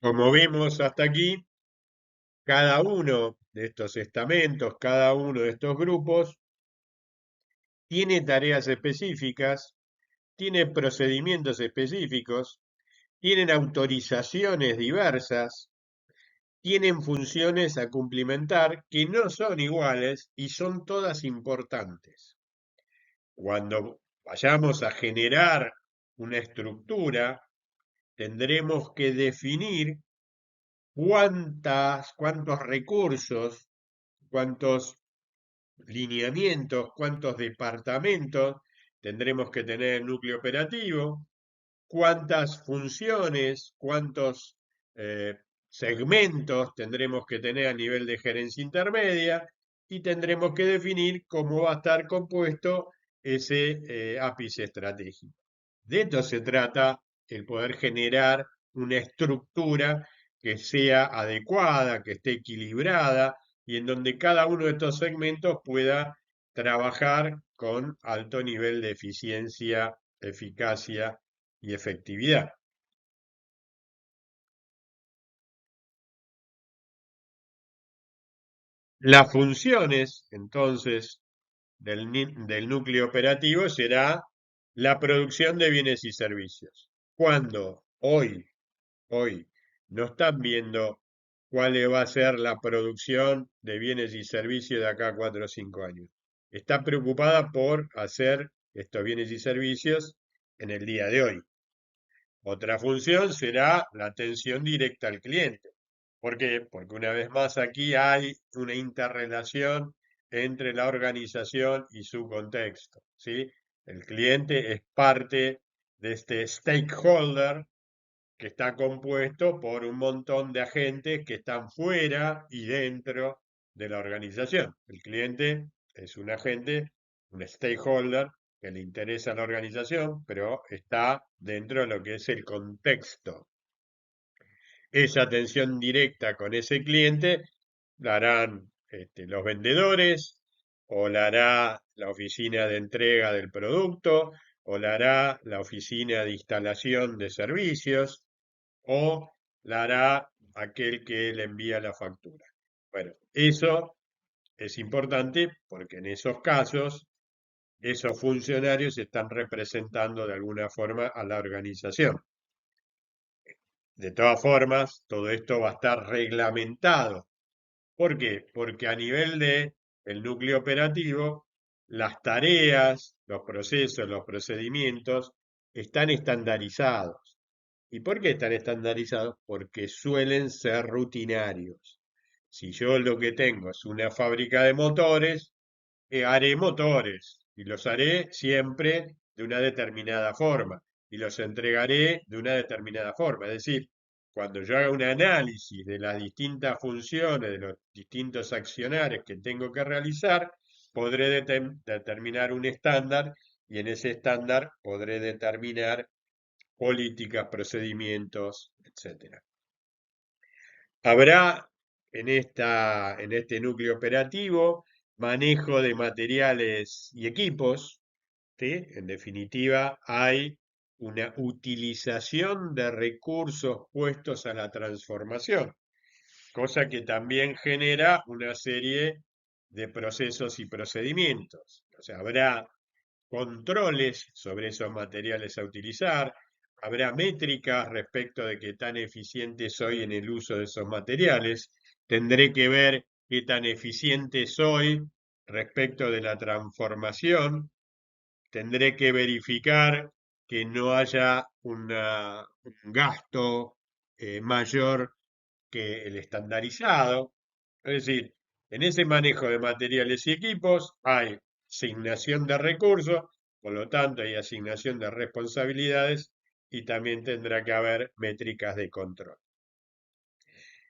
Como vemos hasta aquí, cada uno de estos estamentos, cada uno de estos grupos, tiene tareas específicas, tiene procedimientos específicos, tienen autorizaciones diversas, tienen funciones a cumplimentar que no son iguales y son todas importantes. Cuando vayamos a generar una estructura, tendremos que definir cuántos recursos, cuántos lineamientos, cuántos departamentos tendremos que tener el núcleo operativo, cuántas funciones, cuántos eh, segmentos tendremos que tener a nivel de gerencia intermedia y tendremos que definir cómo va a estar compuesto ese ápice estratégico. De esto se trata el poder generar una estructura que sea adecuada, que esté equilibrada y en donde cada uno de estos segmentos pueda trabajar con alto nivel de eficiencia, eficacia y efectividad. Las funciones, entonces, del núcleo operativo será la producción de bienes y servicios. Cuando hoy no están viendo cuál va a ser la producción de bienes y servicios de acá a 4 o 5 años. Está preocupada por hacer estos bienes y servicios en el día de hoy. Otra función será la atención directa al cliente. ¿Por qué? Porque una vez más aquí hay una interrelación entre la organización y su contexto, ¿sí? El cliente es parte de este stakeholder que está compuesto por un montón de agentes que están fuera y dentro de la organización. El cliente es un agente, un stakeholder que le interesa a la organización, pero está dentro de lo que es el contexto. Esa atención directa con ese cliente la harán los vendedores, o la hará la oficina de entrega del producto, o la hará la oficina de instalación de servicios, o la hará aquel que le envía la factura. Bueno, eso es importante porque en esos casos esos funcionarios están representando de alguna forma a la organización. De todas formas, todo esto va a estar reglamentado. ¿Por qué? Porque a nivel de el núcleo operativo, las tareas, los procesos, los procedimientos están estandarizados. ¿Y por qué están estandarizados? Porque suelen ser rutinarios. Si yo lo que tengo es una fábrica de motores, haré motores y los haré siempre de una determinada forma y los entregaré de una determinada forma. Es decir, cuando yo haga un análisis de las distintas funciones, de los distintos accionarios que tengo que realizar, podré determinar un estándar y en ese estándar podré determinar políticas, procedimientos, etcétera. Habrá en este núcleo operativo manejo de materiales y equipos, ¿sí? En definitiva, hay una utilización de recursos puestos a la transformación, cosa que también genera una serie de procesos y procedimientos. O sea, habrá controles sobre esos materiales a utilizar, habrá métricas respecto de qué tan eficiente soy en el uso de esos materiales, tendré que ver qué tan eficiente soy respecto de la transformación, tendré que verificar que no haya un gasto mayor que el estandarizado. Es decir, en ese manejo de materiales y equipos hay asignación de recursos, por lo tanto hay asignación de responsabilidades y también tendrá que haber métricas de control.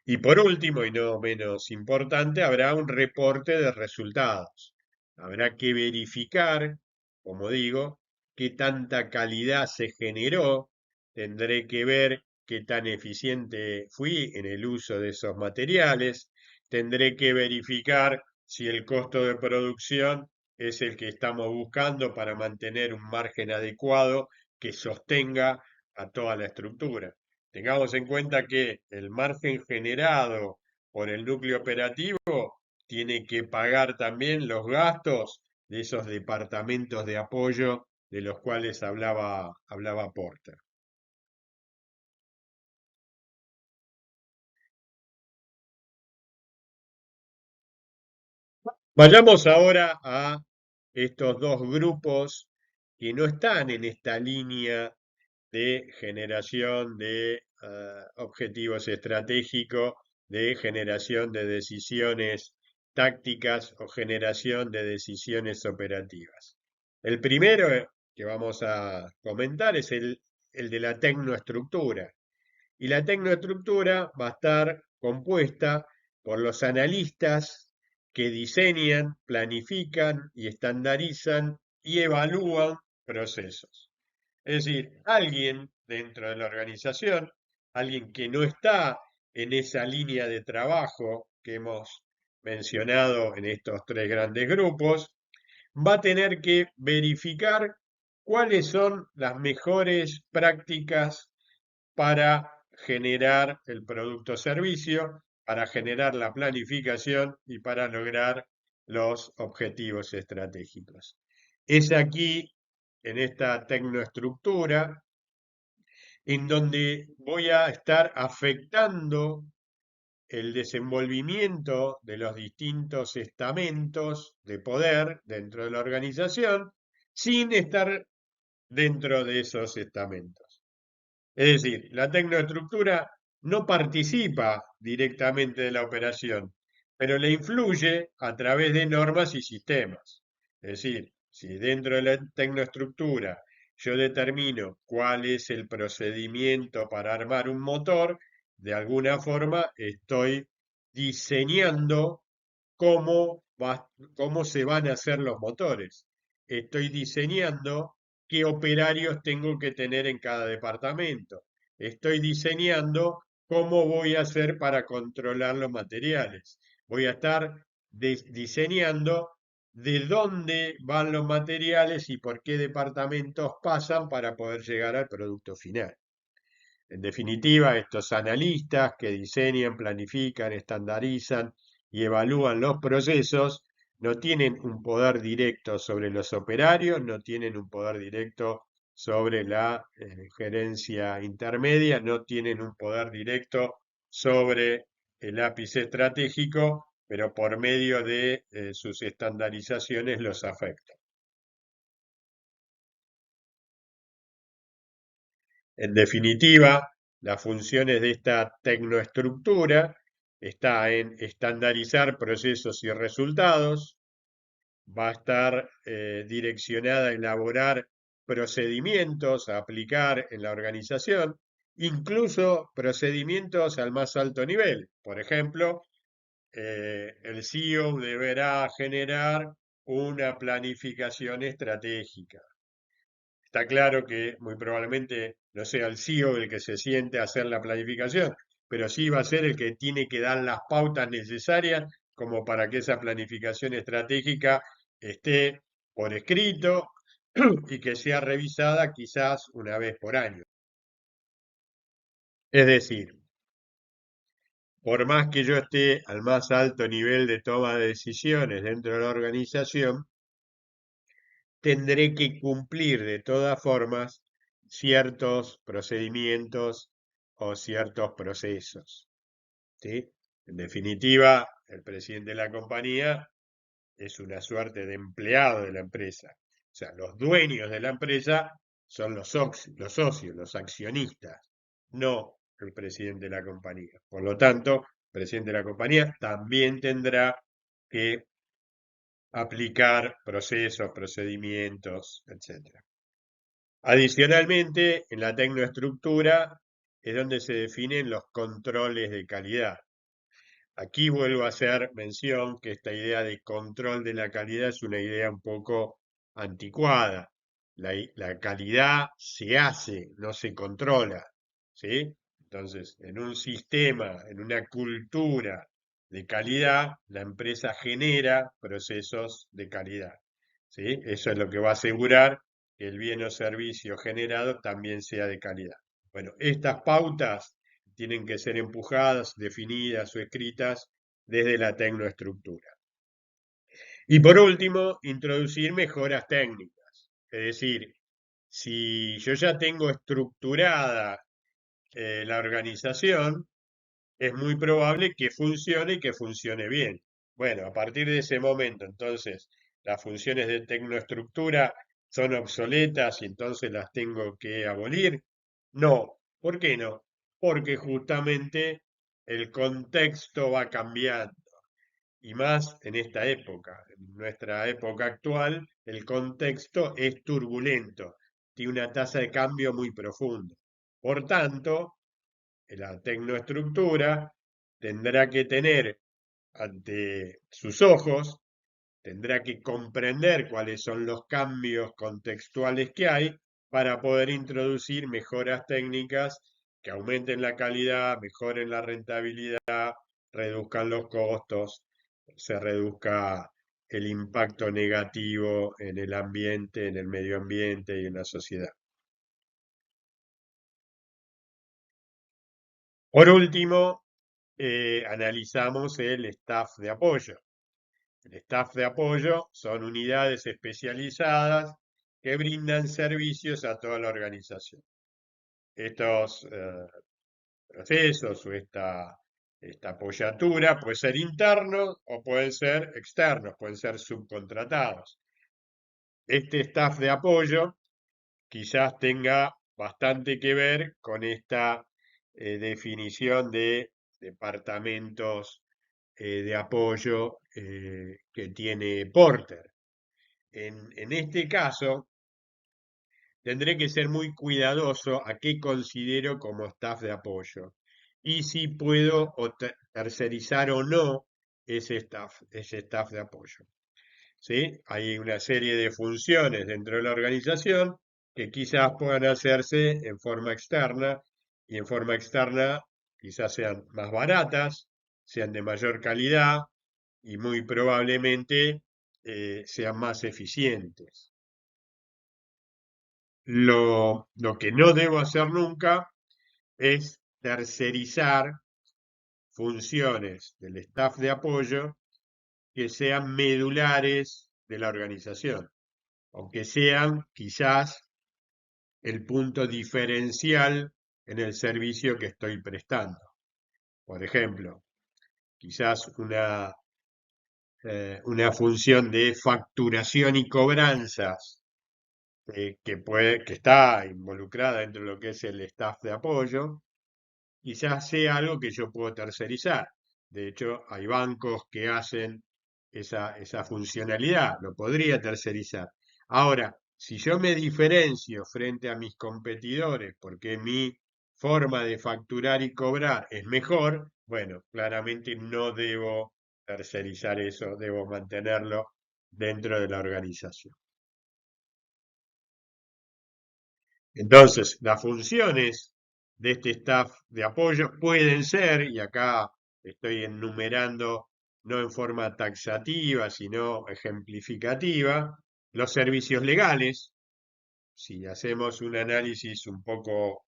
Y por último, y no menos importante, habrá un reporte de resultados. Habrá que verificar, como digo, qué tanta calidad se generó. Tendré que ver qué tan eficiente fui en el uso de esos materiales. Tendré que verificar si el costo de producción es el que estamos buscando para mantener un margen adecuado que sostenga a toda la estructura. Tengamos en cuenta que el margen generado por el núcleo operativo tiene que pagar también los gastos de esos departamentos de apoyo de los cuales hablaba Porter. Vayamos ahora a estos dos grupos que no están en esta línea de generación de objetivos estratégicos, de generación de decisiones tácticas o generación de decisiones operativas. El primero que vamos a comentar es el de la tecnoestructura. Y la tecnoestructura va a estar compuesta por los analistas que diseñan, planifican y estandarizan y evalúan procesos. Es decir, alguien dentro de la organización, alguien que no está en esa línea de trabajo que hemos mencionado en estos tres grandes grupos, va a tener que verificar cuáles son las mejores prácticas para generar el producto o servicio, para generar la planificación y para lograr los objetivos estratégicos. Es aquí, en esta tecnoestructura, en donde voy a estar afectando el desenvolvimiento de los distintos estamentos de poder dentro de la organización sin estar dentro de esos estamentos. Es decir, la tecnoestructura no participa directamente de la operación, pero le influye a través de normas y sistemas. Es decir, si dentro de la tecnoestructura yo determino cuál es el procedimiento para armar un motor, de alguna forma estoy diseñando cómo, cómo se van a hacer los motores. Estoy diseñando qué operarios tengo que tener en cada departamento. Estoy diseñando cómo voy a hacer para controlar los materiales. Voy a estar diseñando de dónde van los materiales y por qué departamentos pasan para poder llegar al producto final. En definitiva, estos analistas que diseñan, planifican, estandarizan y evalúan los procesos no tienen un poder directo sobre los operarios, no tienen un poder directo sobre la gerencia intermedia, no tienen un poder directo sobre el ápice estratégico, pero por medio de sus estandarizaciones los afecta. En definitiva, las funciones de esta tecnoestructura está en estandarizar procesos y resultados, va a estar direccionada a elaborar procedimientos a aplicar en la organización, incluso procedimientos al más alto nivel. Por ejemplo, el CEO deberá generar una planificación estratégica. Está claro que muy probablemente no sea el CEO el que se siente a hacer la planificación, pero sí va a ser el que tiene que dar las pautas necesarias como para que esa planificación estratégica esté por escrito y que sea revisada quizás una vez por año. Es decir, por más que yo esté al más alto nivel de toma de decisiones dentro de la organización, tendré que cumplir de todas formas ciertos procedimientos o ciertos procesos, ¿sí? En definitiva, el presidente de la compañía es una suerte de empleado de la empresa. O sea, los dueños de la empresa son los socios, los accionistas, no el presidente de la compañía. Por lo tanto, el presidente de la compañía también tendrá que aplicar procesos, procedimientos, etcétera. Adicionalmente, en la tecnoestructura es donde se definen los controles de calidad. Aquí vuelvo a hacer mención que esta idea de control de la calidad es una idea un poco anticuada. La calidad se hace, no se controla, ¿sí? Entonces, en un sistema, en una cultura de calidad, la empresa genera procesos de calidad, ¿sí? Eso es lo que va a asegurar que el bien o servicio generado también sea de calidad. Bueno, estas pautas tienen que ser empujadas, definidas o escritas desde la tecnoestructura. Y por último, introducir mejoras técnicas. Es decir, si yo ya tengo estructurada la organización, es muy probable que funcione y que funcione bien. Bueno, a partir de ese momento, entonces, las funciones de tecnoestructura son obsoletas y entonces las tengo que abolir. No, ¿por qué no? Porque justamente el contexto va cambiando y más en esta época. En nuestra época actual, el contexto es turbulento, tiene una tasa de cambio muy profunda. Por tanto, la tecnoestructura tendrá que tener ante sus ojos, tendrá que comprender cuáles son los cambios contextuales que hay para poder introducir mejoras técnicas que aumenten la calidad, mejoren la rentabilidad, reduzcan los costos, se reduzca el impacto negativo en el ambiente, en el medio ambiente y en la sociedad. Por último, analizamos el staff de apoyo. El staff de apoyo son unidades especializadas que brindan servicios a toda la organización. Estos procesos o esta apoyatura puede ser internos o pueden ser externos, pueden ser subcontratados. Este staff de apoyo quizás tenga bastante que ver con esta definición de departamentos de apoyo que tiene Porter. En este caso, tendré que ser muy cuidadoso a qué considero como staff de apoyo y si puedo tercerizar o no ese staff de apoyo. ¿Sí? Hay una serie de funciones dentro de la organización que quizás puedan hacerse en forma externa y en forma externa quizás sean más baratas, sean de mayor calidad y muy probablemente sean más eficientes. Lo que no debo hacer nunca es tercerizar funciones del staff de apoyo que sean medulares de la organización, aunque sean quizás el punto diferencial en el servicio que estoy prestando. Por ejemplo, quizás una función de facturación y cobranzas que está involucrada dentro de lo que es el staff de apoyo, quizás sea algo que yo puedo tercerizar. De hecho, hay bancos que hacen esa funcionalidad, lo podría tercerizar. Ahora, si yo me diferencio frente a mis competidores porque mi forma de facturar y cobrar es mejor, bueno, claramente no debo tercerizar eso, debo mantenerlo dentro de la organización. Entonces, las funciones de este staff de apoyo pueden ser, y acá estoy enumerando no en forma taxativa, sino ejemplificativa, los servicios legales, si hacemos un análisis un poco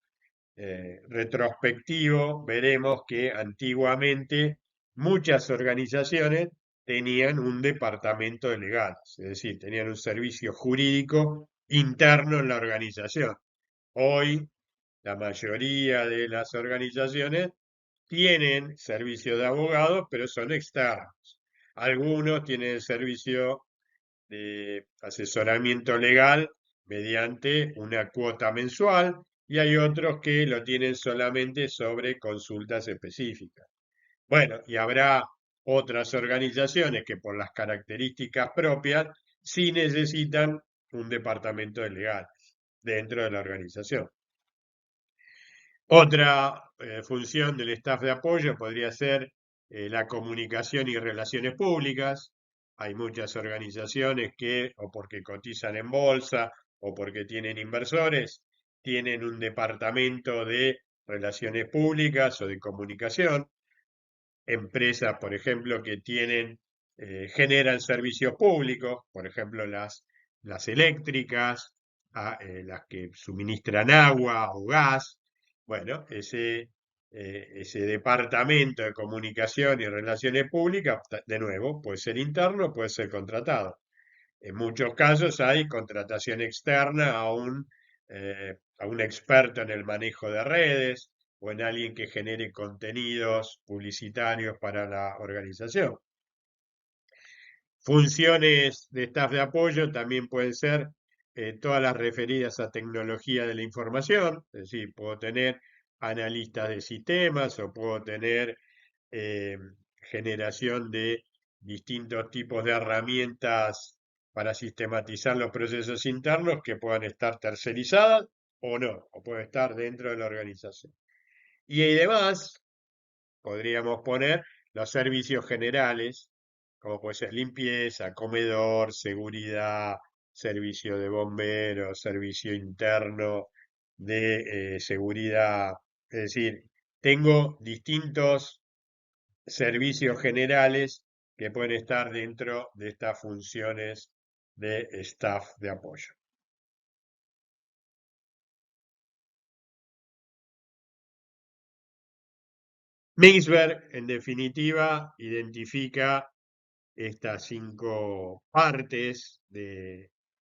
retrospectivo, veremos que antiguamente muchas organizaciones tenían un departamento de legales, es decir, tenían un servicio jurídico interno en la organización. Hoy, la mayoría de las organizaciones tienen servicio de abogados, pero son externos. Algunos tienen el servicio de asesoramiento legal mediante una cuota mensual y hay otros que lo tienen solamente sobre consultas específicas. Bueno, y habrá otras organizaciones que por las características propias sí necesitan un departamento de legales dentro de la organización. Otra función del staff de apoyo podría ser la comunicación y relaciones públicas. Hay muchas organizaciones que, o porque cotizan en bolsa, o porque tienen inversores, tienen un departamento de relaciones públicas o de comunicación. Empresas, por ejemplo, que generan servicios públicos, por ejemplo, las eléctricas, las que suministran agua o gas. Bueno, ese departamento de comunicación y relaciones públicas, de nuevo, puede ser interno, puede ser contratado. En muchos casos hay contratación externa a un experto en el manejo de redes o en alguien que genere contenidos publicitarios para la organización. Funciones de staff de apoyo también pueden ser todas las referidas a tecnología de la información, es decir, puedo tener analistas de sistemas o puedo tener eh, generación de distintos tipos de herramientas para sistematizar los procesos internos que puedan estar tercerizadas o no, o pueden estar dentro de la organización. Y además, podríamos poner los servicios generales, como puede ser limpieza, comedor, seguridad, servicio de bomberos, servicio interno de seguridad. Es decir, tengo distintos servicios generales que pueden estar dentro de estas funciones de staff de apoyo. Mintzberg, en definitiva, identifica estas 5 partes de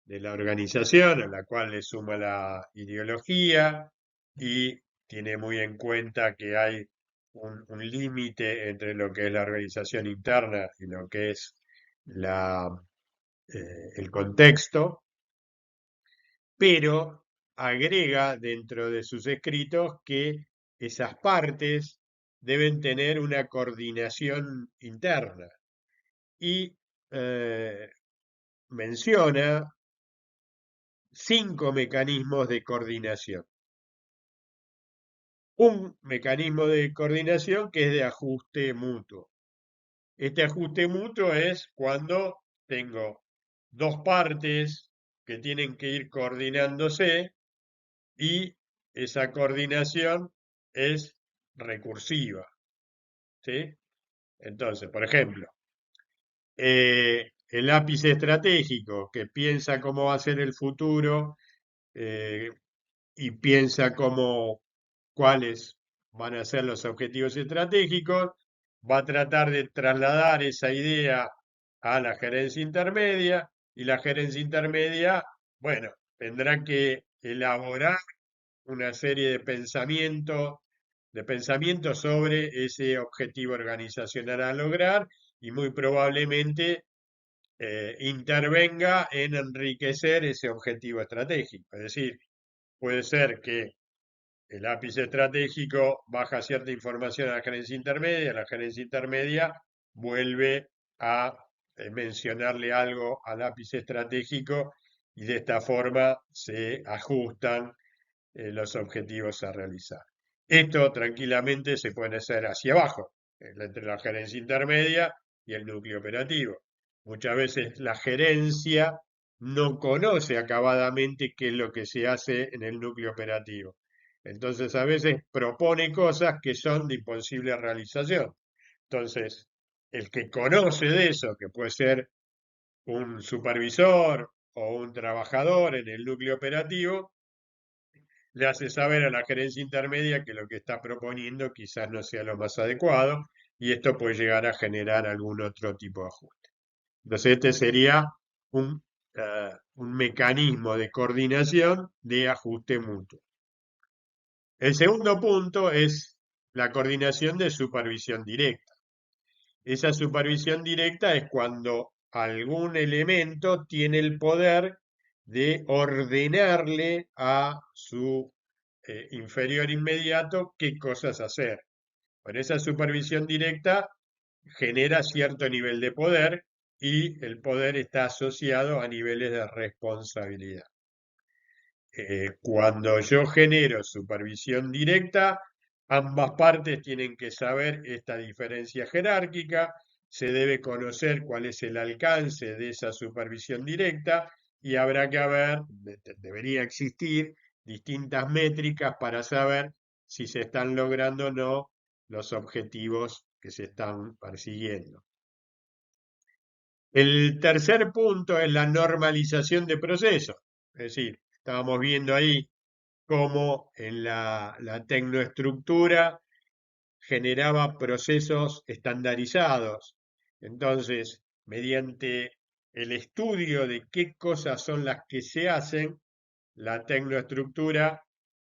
la organización, a la cual le suma la ideología y tiene muy en cuenta que hay un límite entre lo que es la organización interna y lo que es el contexto, pero agrega dentro de sus escritos que esas partes deben tener una coordinación interna y eh, menciona 5 mecanismos de coordinación. Un mecanismo de coordinación que es de ajuste mutuo. Este ajuste mutuo es cuando tengo 2 partes que tienen que ir coordinándose y esa coordinación es recursiva, ¿sí? Entonces, por ejemplo, el lápiz estratégico que piensa cómo va a ser el futuro eh, y piensa cuáles van a ser los objetivos estratégicos, va a tratar de trasladar esa idea a la gerencia intermedia y la gerencia intermedia, bueno, tendrá que elaborar una serie de pensamientos sobre ese objetivo organizacional a lograr y muy probablemente intervenga en enriquecer ese objetivo estratégico. Es decir, puede ser que el lápiz estratégico baja cierta información a la gerencia intermedia vuelve a mencionarle algo al lápiz estratégico y de esta forma se ajustan los objetivos a realizar. Esto tranquilamente se puede hacer hacia abajo, entre la gerencia intermedia y el núcleo operativo. Muchas veces la gerencia no conoce acabadamente qué es lo que se hace en el núcleo operativo. Entonces a veces propone cosas que son de imposible realización. Entonces, el que conoce de eso, que puede ser un supervisor o un trabajador en el núcleo operativo le hace saber a la gerencia intermedia que lo que está proponiendo quizás no sea lo más adecuado y esto puede llegar a generar algún otro tipo de ajuste. Entonces este sería un mecanismo de coordinación de ajuste mutuo. El segundo punto es la coordinación de supervisión directa. Esa supervisión directa es cuando algún elemento tiene el poder de ordenarle a su inferior inmediato qué cosas hacer. Bueno, esa supervisión directa genera cierto nivel de poder y el poder está asociado a niveles de responsabilidad. Cuando yo genero supervisión directa, ambas partes tienen que saber esta diferencia jerárquica, se debe conocer cuál es el alcance de esa supervisión directa y habrá que haber, debería existir distintas métricas para saber si se están logrando o no los objetivos que se están persiguiendo. El tercer punto es la normalización de procesos, es decir, estábamos viendo ahí cómo en la tecnoestructura generaba procesos estandarizados. Entonces, mediante el estudio de qué cosas son las que se hacen, la tecnoestructura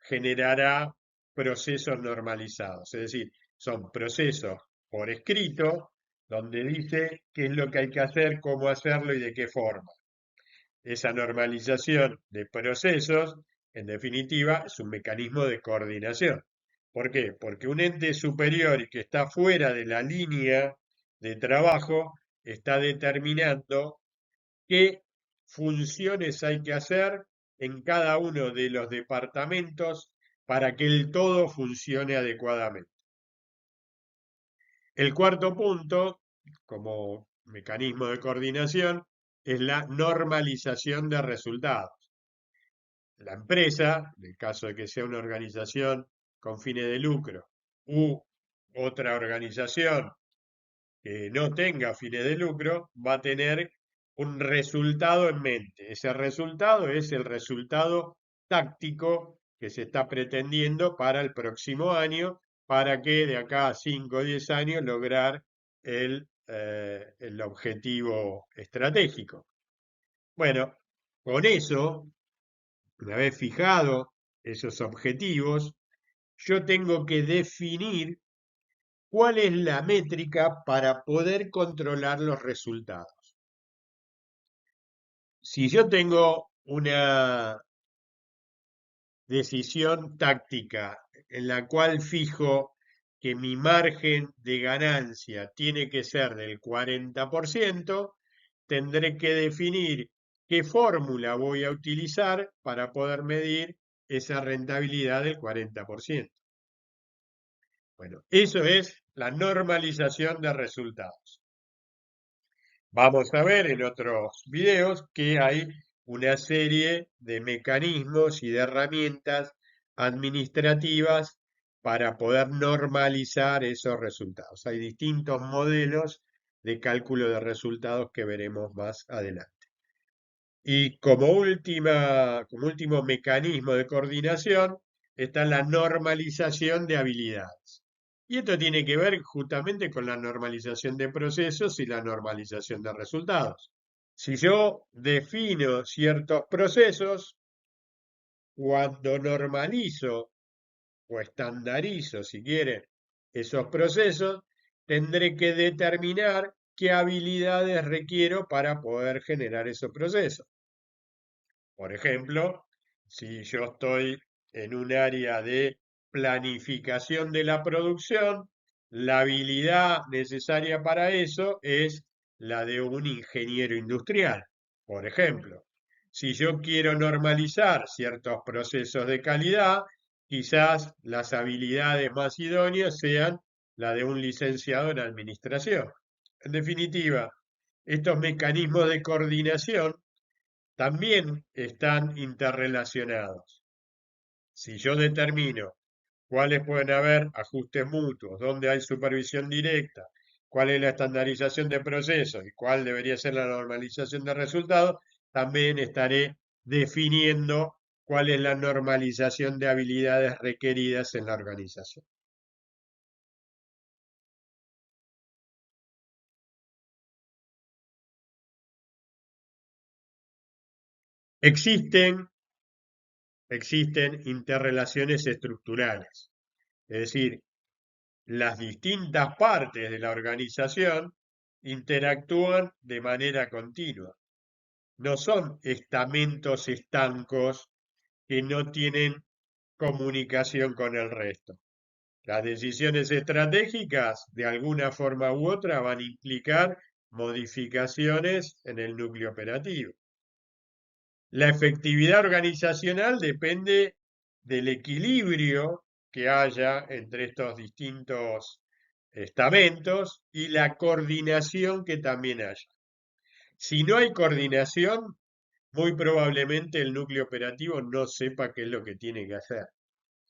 generará procesos normalizados. Es decir, son procesos por escrito, donde dice qué es lo que hay que hacer, cómo hacerlo y de qué forma. Esa normalización de procesos, en definitiva, es un mecanismo de coordinación. ¿Por qué? Porque un ente superior y que está fuera de la línea de trabajo está determinando qué funciones hay que hacer en cada uno de los departamentos para que el todo funcione adecuadamente. El cuarto punto, como mecanismo de coordinación, es la normalización de resultados. La empresa, en el caso de que sea una organización con fines de lucro, u otra organización que no tenga fines de lucro, va a tener un resultado en mente. Ese resultado es el resultado táctico que se está pretendiendo para el próximo año, para que de acá a 5 o 10 años lograr el objetivo estratégico. Bueno, con eso, una vez fijado esos objetivos, yo tengo que definir cuál es la métrica para poder controlar los resultados. Si yo tengo una decisión táctica en la cual fijo que mi margen de ganancia tiene que ser del 40%, tendré que definir qué fórmula voy a utilizar para poder medir esa rentabilidad del 40%. Bueno, eso es la normalización de resultados. Vamos a ver en otros videos que hay una serie de mecanismos y de herramientas administrativas para poder normalizar esos resultados. Hay distintos modelos de cálculo de resultados que veremos más adelante. Y como último mecanismo de coordinación está la normalización de habilidades. Y esto tiene que ver justamente con la normalización de procesos y la normalización de resultados. Si yo defino ciertos procesos, cuando normalizo o estandarizo, si quieren, esos procesos, tendré que determinar qué habilidades requiero para poder generar esos procesos. Por ejemplo, si yo estoy en un área de planificación de la producción, la habilidad necesaria para eso es la de un ingeniero industrial. Por ejemplo, si yo quiero normalizar ciertos procesos de calidad, quizás las habilidades más idóneas sean la de un licenciado en administración. En definitiva, estos mecanismos de coordinación también están interrelacionados. Si yo determino cuáles pueden haber ajustes mutuos, dónde hay supervisión directa, cuál es la estandarización de procesos y cuál debería ser la normalización de resultados, también estaré definiendo cuál es la normalización de habilidades requeridas en la organización. Existen, existen interrelaciones estructurales, es decir, las distintas partes de la organización interactúan de manera continua. No son estamentos estancos que no tienen comunicación con el resto. Las decisiones estratégicas, de alguna forma u otra, van a implicar modificaciones en el núcleo operativo. La efectividad organizacional depende del equilibrio que haya entre estos distintos estamentos y la coordinación que también haya. Si no hay coordinación, muy probablemente el núcleo operativo no sepa qué es lo que tiene que hacer.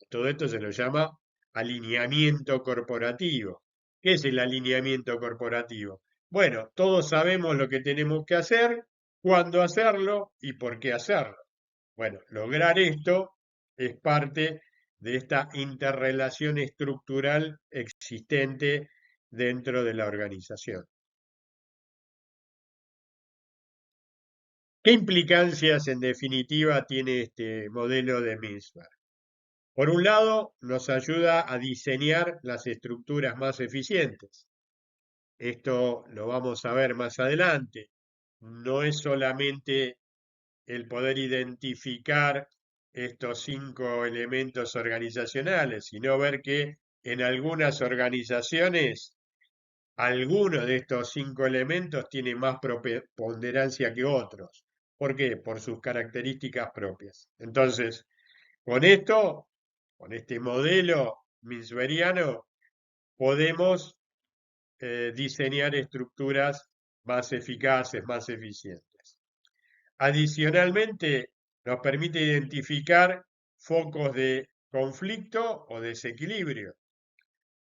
Todo esto se lo llama alineamiento corporativo. ¿Qué es el alineamiento corporativo? Bueno, todos sabemos lo que tenemos que hacer, cuándo hacerlo y por qué hacerlo. Bueno, lograr esto es parte de esta interrelación estructural existente dentro de la organización. ¿Qué implicancias en definitiva tiene este modelo de Mintzberg? Por un lado, nos ayuda a diseñar las estructuras más eficientes. Esto lo vamos a ver más adelante. No es solamente el poder identificar estos 5 elementos organizacionales, sino ver que en algunas organizaciones alguno de estos 5 elementos tiene más preponderancia que otros. ¿Por qué? Por sus características propias. Entonces, con esto, con este modelo mintzberiano, podemos diseñar estructuras más eficaces, más eficientes. Adicionalmente, nos permite identificar focos de conflicto o desequilibrio.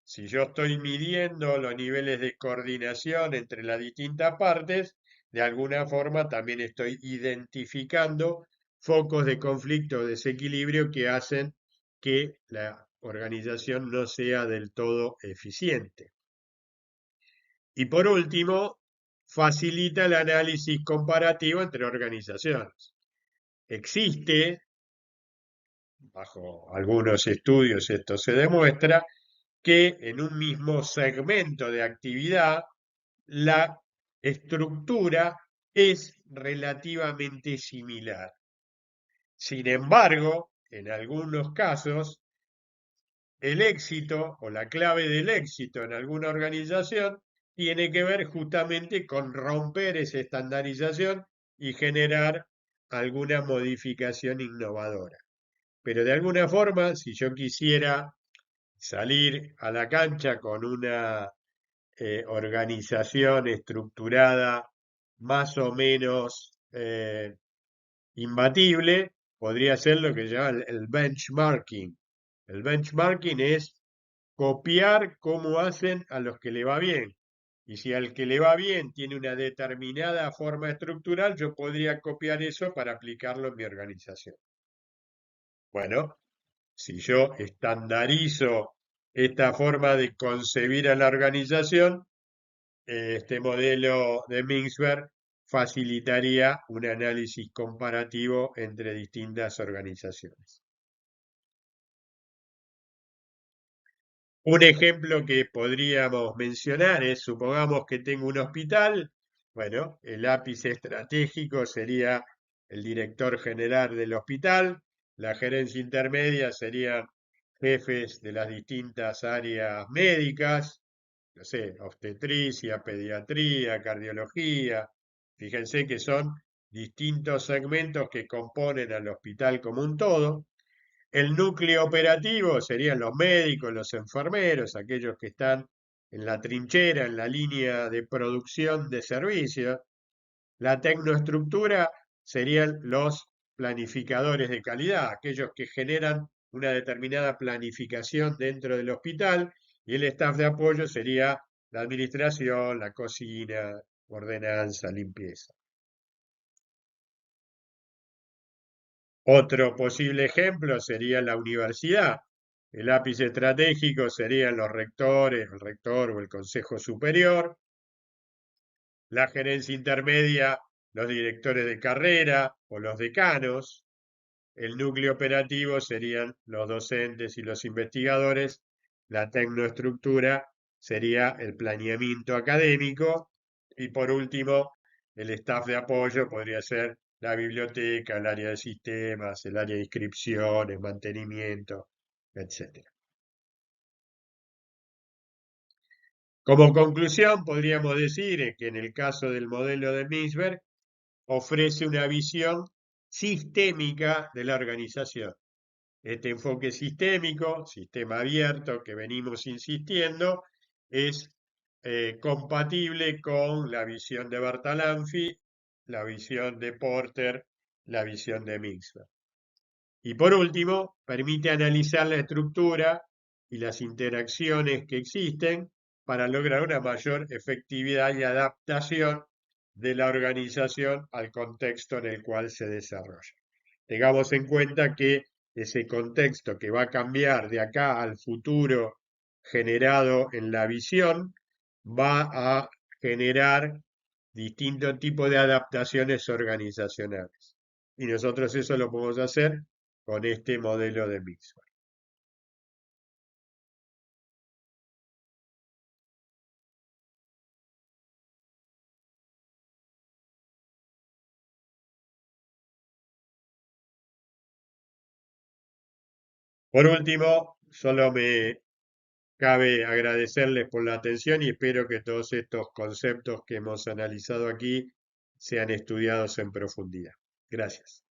Si yo estoy midiendo los niveles de coordinación entre las distintas partes, de alguna forma también estoy identificando focos de conflicto o desequilibrio que hacen que la organización no sea del todo eficiente. Y por último, facilita el análisis comparativo entre organizaciones. Existe, bajo algunos estudios esto se demuestra, que en un mismo segmento de actividad la estructura es relativamente similar. Sin embargo, en algunos casos, el éxito o la clave del éxito en alguna organización tiene que ver justamente con romper esa estandarización y generar alguna modificación innovadora. Pero de alguna forma, si yo quisiera salir a la cancha con una organización estructurada más o menos imbatible, podría ser lo que se llama el benchmarking. El benchmarking es copiar cómo hacen a los que le va bien. Y si al que le va bien tiene una determinada forma estructural, yo podría copiar eso para aplicarlo en mi organización. Bueno, si yo estandarizo esta forma de concebir a la organización, este modelo de Mintzberg facilitaría un análisis comparativo entre distintas organizaciones. Un ejemplo que podríamos mencionar es, supongamos que tengo un hospital, bueno, el ápice estratégico sería el director general del hospital, la gerencia intermedia serían jefes de las distintas áreas médicas, no sé, obstetricia, pediatría, cardiología. Fíjense que son distintos segmentos que componen al hospital como un todo. El núcleo operativo serían los médicos, los enfermeros, aquellos que están en la trinchera, en la línea de producción de servicios. La tecnoestructura serían los planificadores de calidad, aquellos que generan una determinada planificación dentro del hospital, y el staff de apoyo sería la administración, la cocina, ordenanza, limpieza. Otro posible ejemplo sería la universidad. El ápice estratégico serían los rectores, el rector o el consejo superior. La gerencia intermedia, los directores de carrera o los decanos. El núcleo operativo serían los docentes y los investigadores. La tecnoestructura sería el planeamiento académico. Y por último, el staff de apoyo podría ser la biblioteca, el área de sistemas, el área de inscripciones, mantenimiento, etcétera. Como conclusión, podríamos decir que en el caso del modelo de Mintzberg ofrece una visión sistémica de la organización. Este enfoque sistémico, sistema abierto que venimos insistiendo, es compatible con la visión de Bertalanffy, la visión de Porter, la visión de Mintzberg. Y por último, permite analizar la estructura y las interacciones que existen para lograr una mayor efectividad y adaptación de la organización al contexto en el cual se desarrolla. Tengamos en cuenta que ese contexto que va a cambiar de acá al futuro generado en la visión va a generar distintos tipos de adaptaciones organizacionales. Y nosotros eso lo podemos hacer con este modelo de Mixwell. Por último, solo me cabe agradecerles por la atención y espero que todos estos conceptos que hemos analizado aquí sean estudiados en profundidad. Gracias.